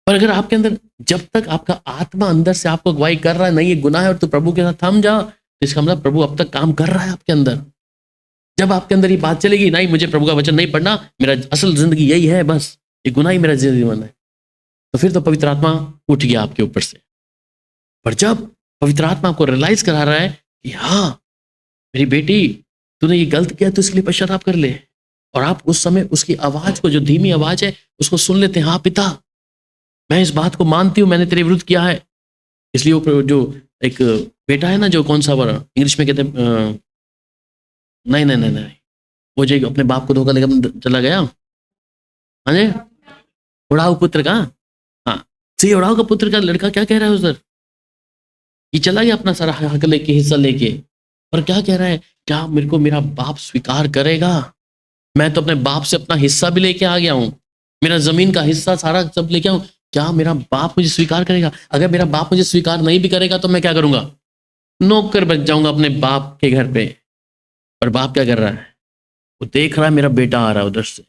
पर अगर आपके अंदर, जब तक आपका आत्मा अंदर से आपको अगुवाई कर रहा है नहीं ये गुनाह है और तू प्रभु के साथ थम जा, तो इसका मतलब प्रभु अब तक काम कर रहा है आपके अंदर। जब आपके अंदर ये बात चलेगी नहीं मुझे प्रभु का वचन नहीं पढ़ना, मेरा असल जिंदगी यही है, बस ये गुनाह ही मेरा जीवन है, तो फिर तो पवित्र आत्मा उठ गया आपके ऊपर से। पर जब पवित्र आत्मा आपको रियलाइज करा रहा है कि हाँ मेरी बेटी तूने ये गलत किया, तो इसके लिए पश्चाताप कर ले, और आप उस समय उसकी आवाज को, जो धीमी आवाज है, उसको सुन लेते हैं। हाँ पिता, मैं इस बात को मानती हूँ, मैंने तेरे विरुद्ध किया है। इसलिए वो जो एक बेटा है ना, जो कौन सा वाला इंग्लिश में कहते हैं, नहीं नहीं नहीं नहीं, वो जो अपने बाप को धोखा लेकर चला गया, हाँ जी, उड़ाऊ पुत्र का, हाँ सही, उड़ाऊ का पुत्र का लड़का क्या कह रहा है उधर, ये चला गया अपना सारा हक लेके, हिस्सा लेके, और क्या कह रहा है, क्या मेरे को मेरा बाप स्वीकार करेगा? मैं तो अपने बाप से अपना हिस्सा भी लेके आ गया हूँ, मेरा जमीन का हिस्सा सारा सब लेके आऊँ, क्या मेरा बाप मुझे स्वीकार करेगा? अगर मेरा बाप मुझे स्वीकार नहीं भी करेगा तो मैं क्या करूंगा? नौकर बच जाऊंगा अपने बाप के घर पे। और बाप क्या कर रहा है? वो देख रहा है मेरा बेटा आ रहा है उधर से।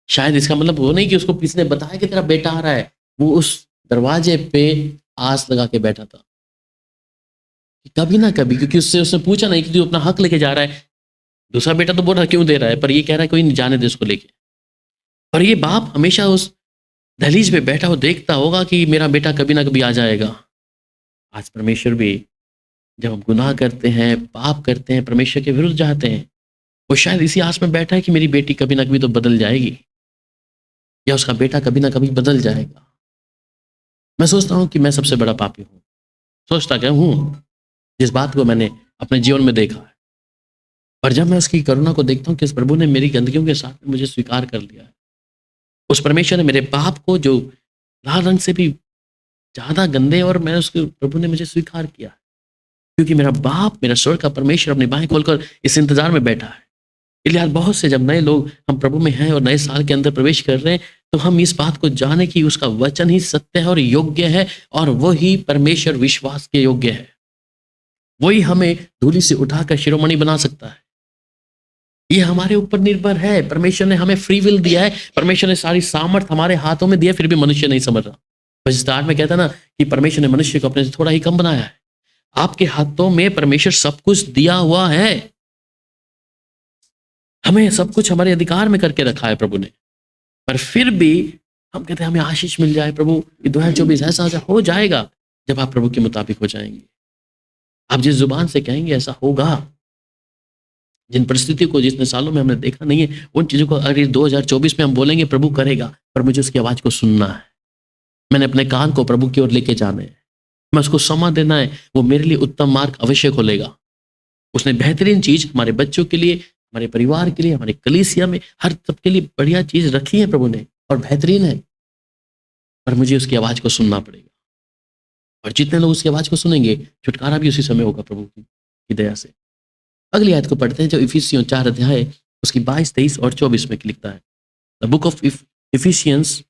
शायद इसका मतलब वो नहीं कि उसको किसी ने बताया कि तेरा बेटा आ रहा है, वो उस दरवाजे पे आस लगा के बैठा था कभी ना कभी, क्योंकि उसने पूछा नहीं कि तू अपना हक लेके जा रहा है। दूसरा बेटा तो बोल रहा क्यों दे रहा है, पर ये कह रहा है कोई नहीं, जाने दे उसको लेके। पर ये बाप हमेशा उस दहलीज पे बैठा, वो देखता होगा कि मेरा बेटा कभी ना कभी आ जाएगा। आज परमेश्वर भी जब हम गुनाह करते हैं, पाप करते हैं, परमेश्वर के विरुद्ध जाते हैं, वो शायद इसी आस में बैठा है कि मेरी बेटी कभी ना कभी तो बदल जाएगी, या उसका बेटा कभी ना कभी बदल जाएगा। मैं सोचता हूँ कि मैं सबसे बड़ा पापी हूँ, सोचता क्या हूँ, जिस बात को मैंने अपने जीवन में देखा है। पर जब मैं उसकी करुणा को देखता हूँ कि इस प्रभु ने मेरी गंदगियों के साथ में मुझे स्वीकार कर लिया है, उस परमेश्वर ने मेरे पाप को, जो लाल रंग से भी ज्यादा गंदे, और मैं उसके प्रभु ने मुझे स्वीकार किया, क्योंकि मेरा बाप, मेरा स्वर्ग का परमेश्वर अपनी बाहें खोलकर इस इंतजार में बैठा है। इसलिए आज बहुत से जब नए लोग हम प्रभु में हैं और नए साल के अंदर प्रवेश कर रहे हैं, तो हम इस बात को जाने कि उसका वचन ही सत्य है और योग्य है, और वही परमेश्वर विश्वास के योग्य है। वही हमें धूलि से उठाकर शिरोमणि बना सकता है। ये हमारे ऊपर निर्भर है। परमेश्वर ने हमें फ्री विल दिया है, परमेश्वर ने सारी सामर्थ हमारे हाथों में दिया, फिर भी मनुष्य नहीं समझ रहा। बस 8 में कहता ना कि परमेश्वर ने मनुष्य को अपने से थोड़ा ही कम बनाया है। आपके हाथों में परमेश्वर सब कुछ दिया हुआ है, हमें सब कुछ हमारे अधिकार में करके रखा है प्रभु ने। पर फिर भी हम कहते हैं हमें आशीष मिल जाए प्रभु, ये 2024 ऐसा हो जाएगा जब आप प्रभु के मुताबिक हो जाएंगे। आप जिस जुबान से कहेंगे ऐसा होगा। जिन परिस्थितियों को जितने सालों में हमने देखा नहीं है, उन चीजों को अगर 2024 में हम बोलेंगे प्रभु करेगा, पर मुझे उसकी आवाज को सुनना है। मैंने अपने कान को प्रभु की ओर लेके जाना है, मैं उसको समय देना है, वो मेरे लिए उत्तम मार्ग अवश्य खोलेगा। उसने बेहतरीन चीज हमारे बच्चों के लिए, हमारे परिवार के लिए, हमारे कलीसिया में, हर सबके लिए बढ़िया चीज रखी है प्रभु ने, और बेहतरीन है। पर मुझे उसकी आवाज को सुनना पड़ेगा, और जितने लोग उसकी आवाज को सुनेंगे छुटकारा भी उसी समय होगा प्रभु की दया से। अगली आयत को पढ़ते हैं जो इफिसियों 4 अध्याय उसकी 22, 23 और 24 में लिखता है। द बुक ऑफ इफिशियंस,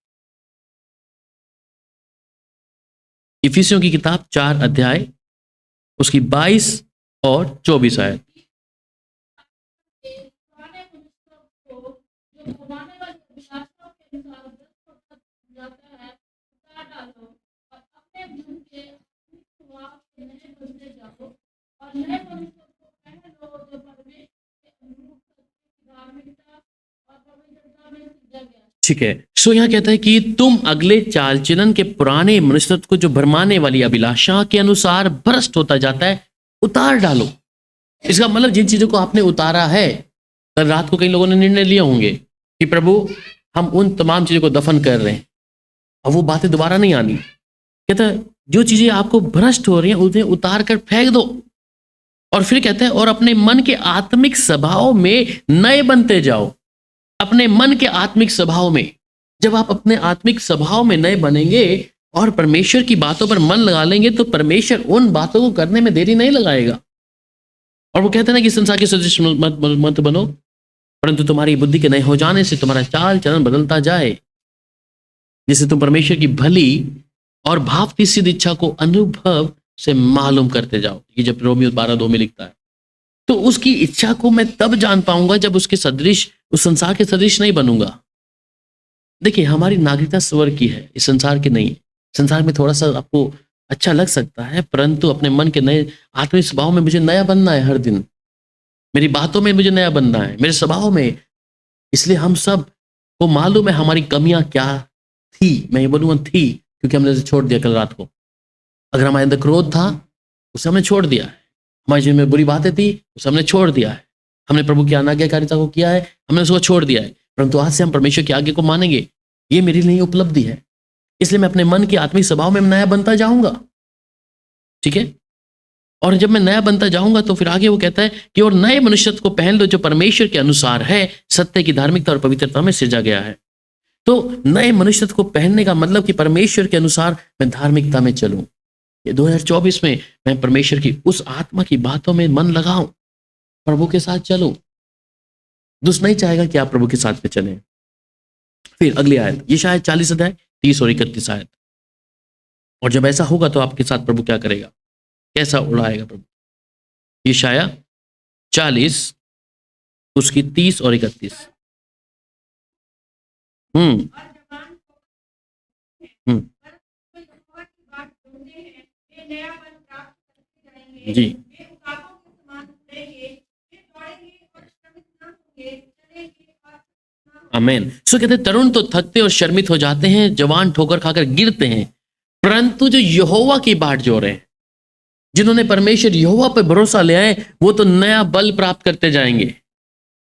इफिसियों की किताब 4 अध्याय उसकी 22 और 24 आयत। पुराने मनुष्य को जो पुराने वाली अभिलाषाओं के अनुसार भ्रष्ट होता जाता है उतार डालो, और अपने मन के आत्मिक स्वभाव से नए बनते जाओ, और नए मनुष्य को पहन लो जो परमेश्वर के अनुरूप सत्य की धार्मिकता और पवित्रता में सजा गया। ठीक है, सो यहाँ कहता है कि तुम अगले चाल चलन के पुराने मनुष्य को जो भरमाने वाली अभिलाषा के अनुसार भ्रष्ट होता जाता है उतार डालो। इसका मतलब जिन चीजों को आपने उतारा है, कल रात को कई लोगों ने निर्णय लिए होंगे कि प्रभु हम उन तमाम चीजों को दफन कर रहे हैं, अब वो बातें दोबारा नहीं आनी। कहता है जो चीजें आपको भ्रष्ट हो रही हैं उन्हें उतार कर फेंक दो, और फिर कहता है और अपने मन के आत्मिक स्वभाव में नए बनते जाओ। अपने मन के आत्मिक स्वभाव में, जब आप अपने आत्मिक स्वभाव में नए बनेंगे और परमेश्वर की बातों पर मन लगा लेंगे तो परमेश्वर उन बातों को करने में देरी नहीं लगाएगा। और वो कहते हैं ना कि संसार के सदृश मत बनो, परंतु तुम्हारी बुद्धि के नए हो जाने से तुम्हारा चाल चलन बदलता जाए, जिससे तुम परमेश्वर की भली और भावती सिद्ध इच्छा को अनुभव से मालूम करते जाओ। ये जब रोमियो 12:2 में लिखता है, तो उसकी इच्छा को मैं तब जान पाऊंगा जब उसके सदृश, उस संसार के सदृश नहीं बनूंगा। देखिए हमारी नागरिकता स्वर्ग की है, इस संसार की नहीं है। संसार में थोड़ा सा आपको अच्छा लग सकता है, परंतु अपने मन के नए आत्मिक स्वभाव में मुझे नया बनना है। हर दिन मेरी बातों में मुझे नया बनना है, मेरे स्वभाव में। इसलिए हम सब को मालूम है हमारी कमियां क्या थी। मैं ये बोलूँगा थी क्योंकि हमने उसे छोड़ दिया कल रात को। अगर हमारे अंदर क्रोध था उसे हमने छोड़ दिया है, हमारे जीवन में बुरी बातें थी उसे हमने छोड़ दिया है, हमने प्रभु की अनाज्ञाकारिता को किया है, हमने उसको छोड़ दिया है। परंतु आज से हम परमेश्वर की आज्ञा को मानेंगे, ये मेरी लिए उपलब्धि है। इसलिए मैं अपने मन की आत्मिक स्वभाव में नया बनता जाऊंगा। ठीक है, और जब मैं नया बनता जाऊंगा तो फिर आगे वो कहता है कि और नए मनुष्यत्व को पहन लो जो परमेश्वर के अनुसार है, सत्य की धार्मिकता और पवित्रता में सृजा गया है। तो नए मनुष्यत्व को पहनने का मतलब कि परमेश्वर के अनुसार मैं धार्मिकता में चलूं। ये 2024 में मैं परमेश्वर की उस आत्मा की बातों में मन लगाऊं, प्रभु के साथ चलूं। दुष्ट नहीं चाहेगा कि आप प्रभु के साथ में चलें। फिर अगली आयत, ये शायद 40 अध्याय 30 और 31 आयत। और जब ऐसा होगा तो आपके साथ प्रभु क्या करेगा, कैसा उड़ाएगा प्रभु। ये शायद 40 उसकी 30 और 31। जी आमीन। सो कहते तरुण तो थकते और शर्मित हो जाते हैं, जवान ठोकर खाकर गिरते हैं, परंतु जो यहोवा की बाट जो रहे, जिन्होंने परमेश्वर यहोवा पर भरोसा ले आए, वो तो नया बल प्राप्त करते जाएंगे।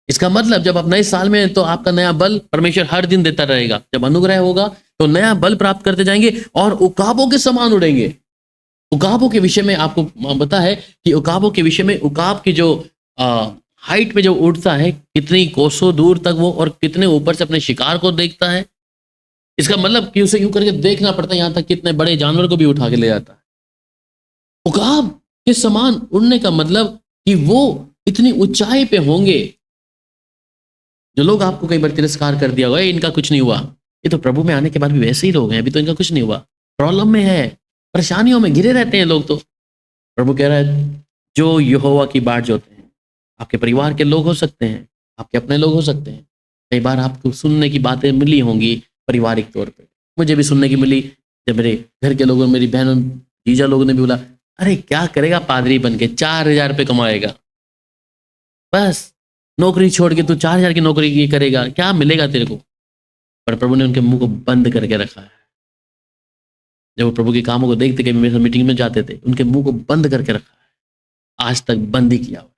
इसका मतलब जब आप नए साल में हैं तो आपका नया बल परमेश्वर हर दिन देता रहेगा। जब अनुग्रह होगा तो नया बल प्राप्त करते जाएंगे और उकाबों के समान उड़ेंगे। उकाबों के विषय में आपको पता है कि उकाबों के विषय में, उकाब की जो हाइट पे जो उड़ता है, कितनी कोसों दूर तक वो और कितने ऊपर से अपने शिकार को देखता है। इसका मतलब कि उसे यूं करके देखना पड़ता है, यहां तक कितने बड़े जानवर को भी उठा के ले जाता है। उकाब के समान उड़ने का मतलब कि वो इतनी ऊंचाई पे होंगे। जो लोग आपको कई बार तिरस्कार कर दिया होगा, इनका कुछ नहीं हुआ, ये तो प्रभु में आने के बाद भी वैसे ही लोग हैं, अभी तो इनका कुछ नहीं हुआ, प्रॉब्लम में है, परेशानियों में घिरे रहते हैं लोग। तो प्रभु कह रहा है जो यहोवा की बाट जोते हैं, आपके परिवार के लोग हो सकते हैं, आपके अपने लोग हो सकते हैं। कई बार आपको सुनने की बातें मिली होंगी पारिवारिक तौर पे, मुझे भी सुनने की मिली, जब मेरे घर के लोगों, मेरी बहनों, जीजा लोगों ने भी बोला, अरे क्या करेगा पादरी बन के, 4,000 रुपये कमाएगा, बस नौकरी छोड़ के तू 4,000 की नौकरी की करेगा, क्या मिलेगा तेरे को। पर प्रभु ने उनके मुंह को बंद करके रखा है। जब वो प्रभु के कामों को देखते, कभी मेरे साथ मीटिंग में जाते थे, उनके मुंह को बंद करके रखा है, आज तक बंद ही किया हुआ।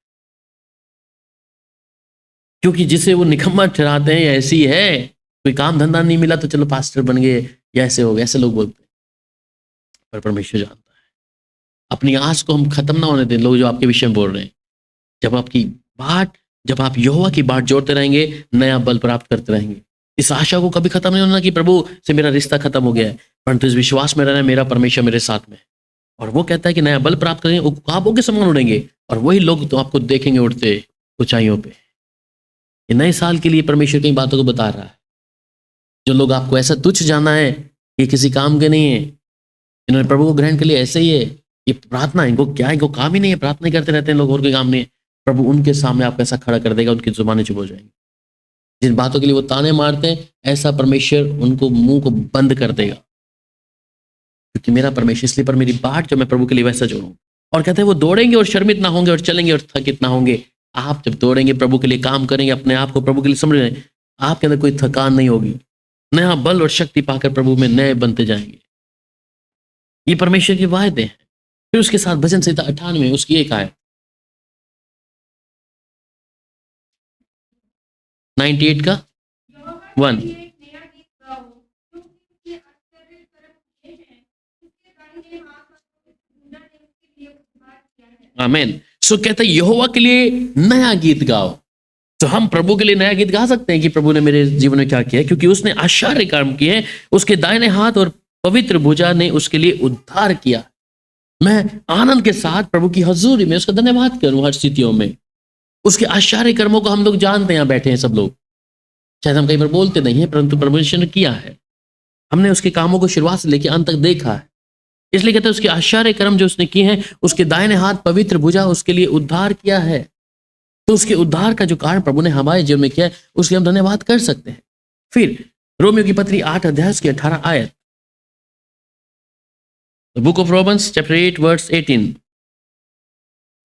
क्योंकि जिसे वो निकम्मा ठहराते हैं या ऐसी है, कोई काम धंधा नहीं मिला तो चलो पास्टर बन गए या ऐसे हो गए, ऐसे लोग बोलते हैं। पर परमेश्वर जानता है। अपनी आस को हम खत्म ना होने दें। लोग जो आपके विषय में बोल रहे हैं, जब आप यहोवा की बाट जोड़ते रहेंगे, नया बल प्राप्त करते रहेंगे। इस आशा को कभी खत्म नहीं होना कि प्रभु से मेरा रिश्ता खत्म हो गया है, परंतु इस विश्वास में रहना मेरा परमेश्वर मेरे साथ में है। और वो कहता है कि नया बल प्राप्त करेंगे, उकाबों के समान उड़ेंगे, और वही लोग तो आपको देखेंगे उड़ते ऊंचाइयों पे। ये नए साल के लिए परमेश्वर कई बातों को बता रहा है। जो लोग आपको ऐसा तुच्छ जाना है, ये किसी काम के नहीं है, इन्होंने प्रभु को ग्रहण के लिए ऐसे ही है, ये प्रार्थना इनको क्या है, इनको काम ही नहीं है, प्रार्थना करते रहते हैं लोग, और कोई काम नहीं है। प्रभु उनके सामने आपको ऐसा खड़ा कर देगा, उनकी जुबानें चुप हो जाएंगी। जिन बातों के लिए वो ताने मारते हैं, ऐसा परमेश्वर उनको मुंह को बंद कर देगा, क्योंकि मेरा परमेश्वर, इसलिए पर मेरी बाट जो मैं प्रभु के लिए वैसा जोड़ूं। और कहते हैं वो दौड़ेंगे और शर्मित ना होंगे, और चलेंगे और थकित ना होंगे। आप जब दौड़ेंगे, प्रभु के लिए काम करेंगे, अपने आप को प्रभु के लिए समझ रहे हैं, आपके अंदर कोई थकान नहीं होगी। नया बल और शक्ति पाकर प्रभु में नए बनते जाएंगे। ये परमेश्वर के वायदे हैं। फिर उसके साथ भजन संहिता 98 उसकी एक आयत 98 का 1। आमीन। सो कहता है यहोवा के लिए नया गीत गाओ। तो हम प्रभु के लिए नया गीत गा सकते हैं कि प्रभु ने मेरे जीवन में क्या किया, क्योंकि उसने आश्चर्य काम किए हैं। उसके दाहिने हाथ और पवित्र भुजा ने उसके लिए उद्धार किया। मैं आनंद के साथ प्रभु की हजूरी में उसका धन्यवाद करूं हर स्थितियों में। उसके आश्चर्य कर्मों को हम लोग जानते हैं, यहाँ बैठे हैं सब लोग, शायद हम कई बार बोलते नहीं है, परंतु परमेश्वर ने किया है। हमने उसके कामों को शुरुआत से लेकर अंत तक देखा है। इसलिए कहते हैं उसके आश्चर्य कर्म जो उसने किए हैं, उसके दाहिने हाथ पवित्र भुजा उसके लिए उद्धार किया है। तो उसके उद्धार का जो कारण प्रभु ने हमारे जीवन में किया है, उसके हम धन्यवाद कर सकते हैं। फिर रोमियो की पत्री 8 अध्याय की 18 आयत, book of Romans chapter 8 verse 18।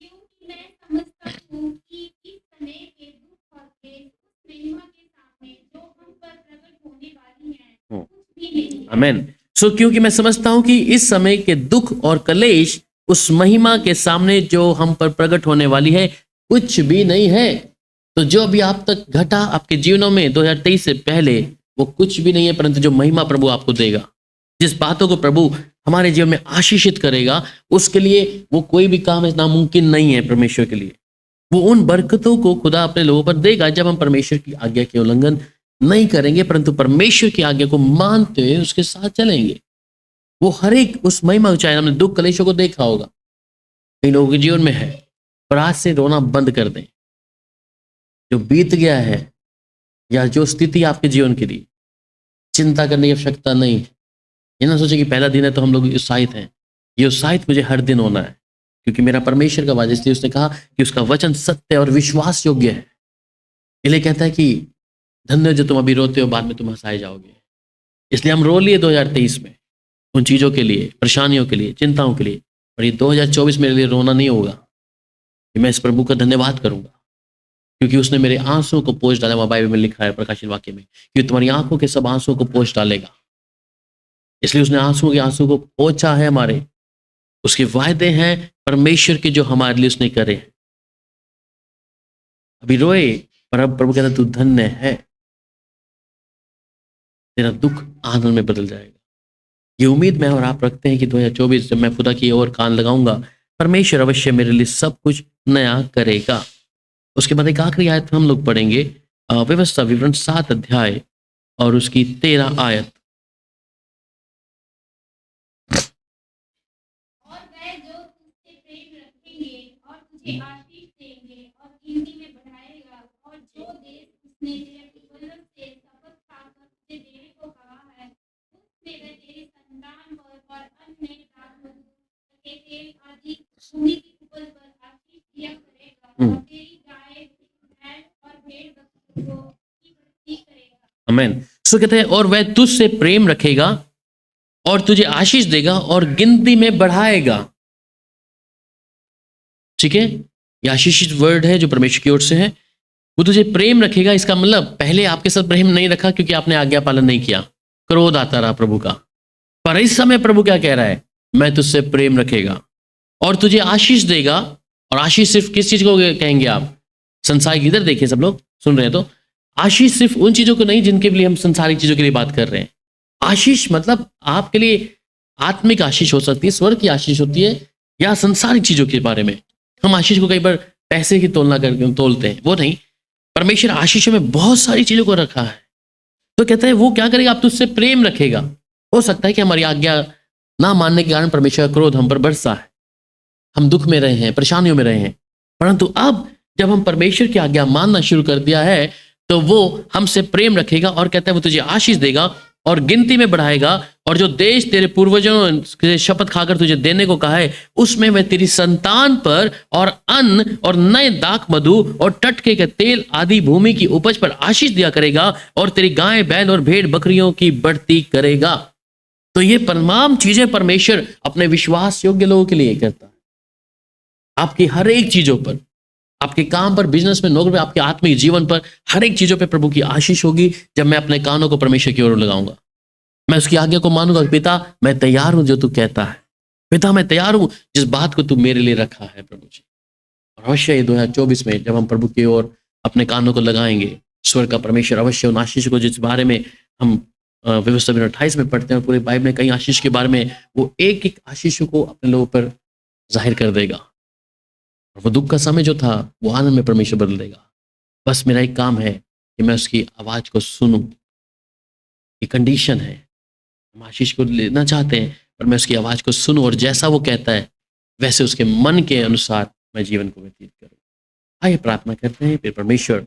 क्योंकि मैं समझता हूँ कि इस समय के दुख और क्लेश उस महिमा के सामने जो हम पर प्रकट होने वाली है कुछ भी नहीं है। आमीन। सो क्योंकि मैं समझता हूँ कि इस समय के दुख और कलेश उस महिमा के सामने जो हम पर प्रकट होने वाली है कुछ भी नहीं है। तो जो भी आप तक घटा आपके जीवनों में 2023 से पहले, वो कुछ भी नहीं है, परंतु जो महिमा प्रभु आपको देगा, जिस बातों को प्रभु हमारे जीवन में आशीषित करेगा, उसके लिए वो कोई भी काम नामुमकिन नहीं है परमेश्वर के लिए। वो उन बरकतों को खुदा अपने लोगों पर देगा जब हम परमेश्वर की आज्ञा के उल्लंघन नहीं करेंगे, परंतु परमेश्वर की आज्ञा को मानते हुए उसके साथ चलेंगे। वो हर एक उस महिमा, चाहे हमने दुख कलेशों को देखा होगा, कई लोगों के जीवन में है, पर आज से रोना बंद कर दें। जो बीत गया है या जो स्थिति आपके जीवन के लिए, चिंता करने की आवश्यकता नहीं है। ये ना सोचे कि पहला दिन है तो हम लोग उत्साहित हैं। ये उत्साहित मुझे हर दिन होना है, क्योंकि मेरा परमेश्वर का वादा, इसलिए उसने कहा कि उसका वचन सत्य और विश्वास योग्य है। इसलिए कहता है कि धन्य जो तुम अभी रोते हो, बाद में तुम हंसाए जाओगे। इसलिए हम रो लिए 2023 में उन चीज़ों के लिए, परेशानियों के लिए, चिंताओं के लिए, और ये 2024 मेरे लिए रोना नहीं होगा। कि मैं इस प्रभु का धन्यवाद करूंगा, क्योंकि उसने मेरे आंसुओं को पोंछ डाला। वहाँ बाइबल में लिखा है प्रकाशित वाक्य में कि तुम्हारी आंखों के सब आंसुओं को पोंछ डालेगा। इसलिए उसने आंसुओं के आंसू को पोंछा है हमारे। उसके वायदे हैं परमेश्वर के जो हमारे लिए उसने करे। अभी रोए, पर अब प्रभु कहता तू धन्य है, तेरा दुख आनंद में बदल जाएगा। ये उम्मीद मैं और आप रखते हैं कि 2024 जब मैं खुदा की ओर कान लगाऊंगा, परमेश्वर अवश्य मेरे लिए सब कुछ नया करेगा। उसके बाद एक आखिरी आयत हम लोग पढ़ेंगे, व्यवस्था विवरण 7 अध्याय और उसकी 13 आयत। और वह जो तुझसे प्रेम रखेंगे और तुझे आशीष देंगे और गिनती में बढ़ाएगा, और जो देश उसने तेरे पूर्वजों से शपथ खाकर तुझे देने को कहा है, उसमें वह तेरी संतान और अन्य दाखमधु के तेल आदि भूमि की उपज पर आशीष दिया करेगा, और तेरी गाय बैल और भेड़ बकरियों की वृद्धि करेगा। आमीन। सो कहते हैं और वह तुझसे प्रेम रखेगा और तुझे आशीष देगा और गिनती में बढ़ाएगा। ठीक है, ये आशीषित वर्ड है जो परमेश्वर की ओर से है। वो तुझे प्रेम रखेगा, इसका मतलब पहले आपके साथ प्रेम नहीं रखा क्योंकि आपने आज्ञा पालन नहीं किया, क्रोध आता रहा प्रभु का। पर इस समय प्रभु क्या कह रहा है, मैं तुझसे प्रेम रखेगा और तुझे आशीष देगा। और आशीष सिर्फ किस चीज को कहेंगे आप, संसारिक। इधर देखिए सब लोग सुन रहे हैं तो, आशीष सिर्फ उन चीजों को नहीं जिनके लिए हम संसारिक चीजों के लिए बात कर रहे हैं। आशीष मतलब आपके लिए आत्मिक आशीष हो सकती है, स्वर्ग की आशीष होती है, या संसारिक चीजों के बारे में। हम आशीष को कई बार पैसे की तुलना करके तोलते हैं, वो नहीं। परमेश्वर आशीषों में बहुत सारी चीजों को रखा है। तो कहता है वो क्या करेगा, आप तुझसे प्रेम रखेगा। हो सकता है कि हमारी आज्ञा ना मानने के कारण परमेश्वर का क्रोध हम पर बरसा है, हम दुख में रहे हैं, परेशानियों में रहे हैं। परंतु अब जब हम परमेश्वर की आज्ञा मानना शुरू कर दिया है तो वो हमसे प्रेम रखेगा और कहता है वो तुझे आशीष देगा और गिनती में बढ़ाएगा। और जो देश तेरे पूर्वजों से शपथ खाकर तुझे देने को कहा है, उसमें वह तेरी संतान पर और अन्न और नए दाख मधु और टटके के तेल आदि भूमि की उपज पर आशीष दिया करेगा और तेरी गाय बैल और भेड़ बकरियों की बढ़ती करेगा। तो ये तमाम चीजें परमेश्वर अपने विश्वास योग्य लोगों के लिए करता है। आपकी हर एक चीजों पर, आपके काम पर, बिजनेस में, नौकरी में, आपके आत्मिक जीवन पर, हर एक चीजों पे प्रभु की आशीष होगी जब मैं अपने कानों को परमेश्वर की ओर लगाऊंगा। मैं उसकी आज्ञा को मानूंगा, पिता मैं तैयार हूं जो तू कहता है, पिता मैं तैयार हूं जिस बात को तू मेरे लिए रखा है प्रभु जी। और अवश्य ये 2024 में जब हम प्रभु की ओर अपने कानों को लगाएंगे, स्वर्ग का परमेश्वर अवश्य उन आशीष को, जिस बारे में हम व्यवस्था 28 में पढ़ते हैं, पूरे बाइबल में कई आशीष के बारे में, वो एक एक आशीष को अपने लोगों पर जाहिर कर देगा। और वो दुख का समय जो था वो आनंद में परमेश्वर बदल देगा। बस मेरा एक काम है कि मैं उसकी आवाज को सुनूं। ये कंडीशन है, हम आशीष को लेना चाहते हैं पर मैं उसकी आवाज को सुनूं और जैसा वो कहता है वैसे उसके मन के अनुसार मैं जीवन को व्यतीत करूं। आइए प्रार्थना करते हैं, फिर परमेश्वर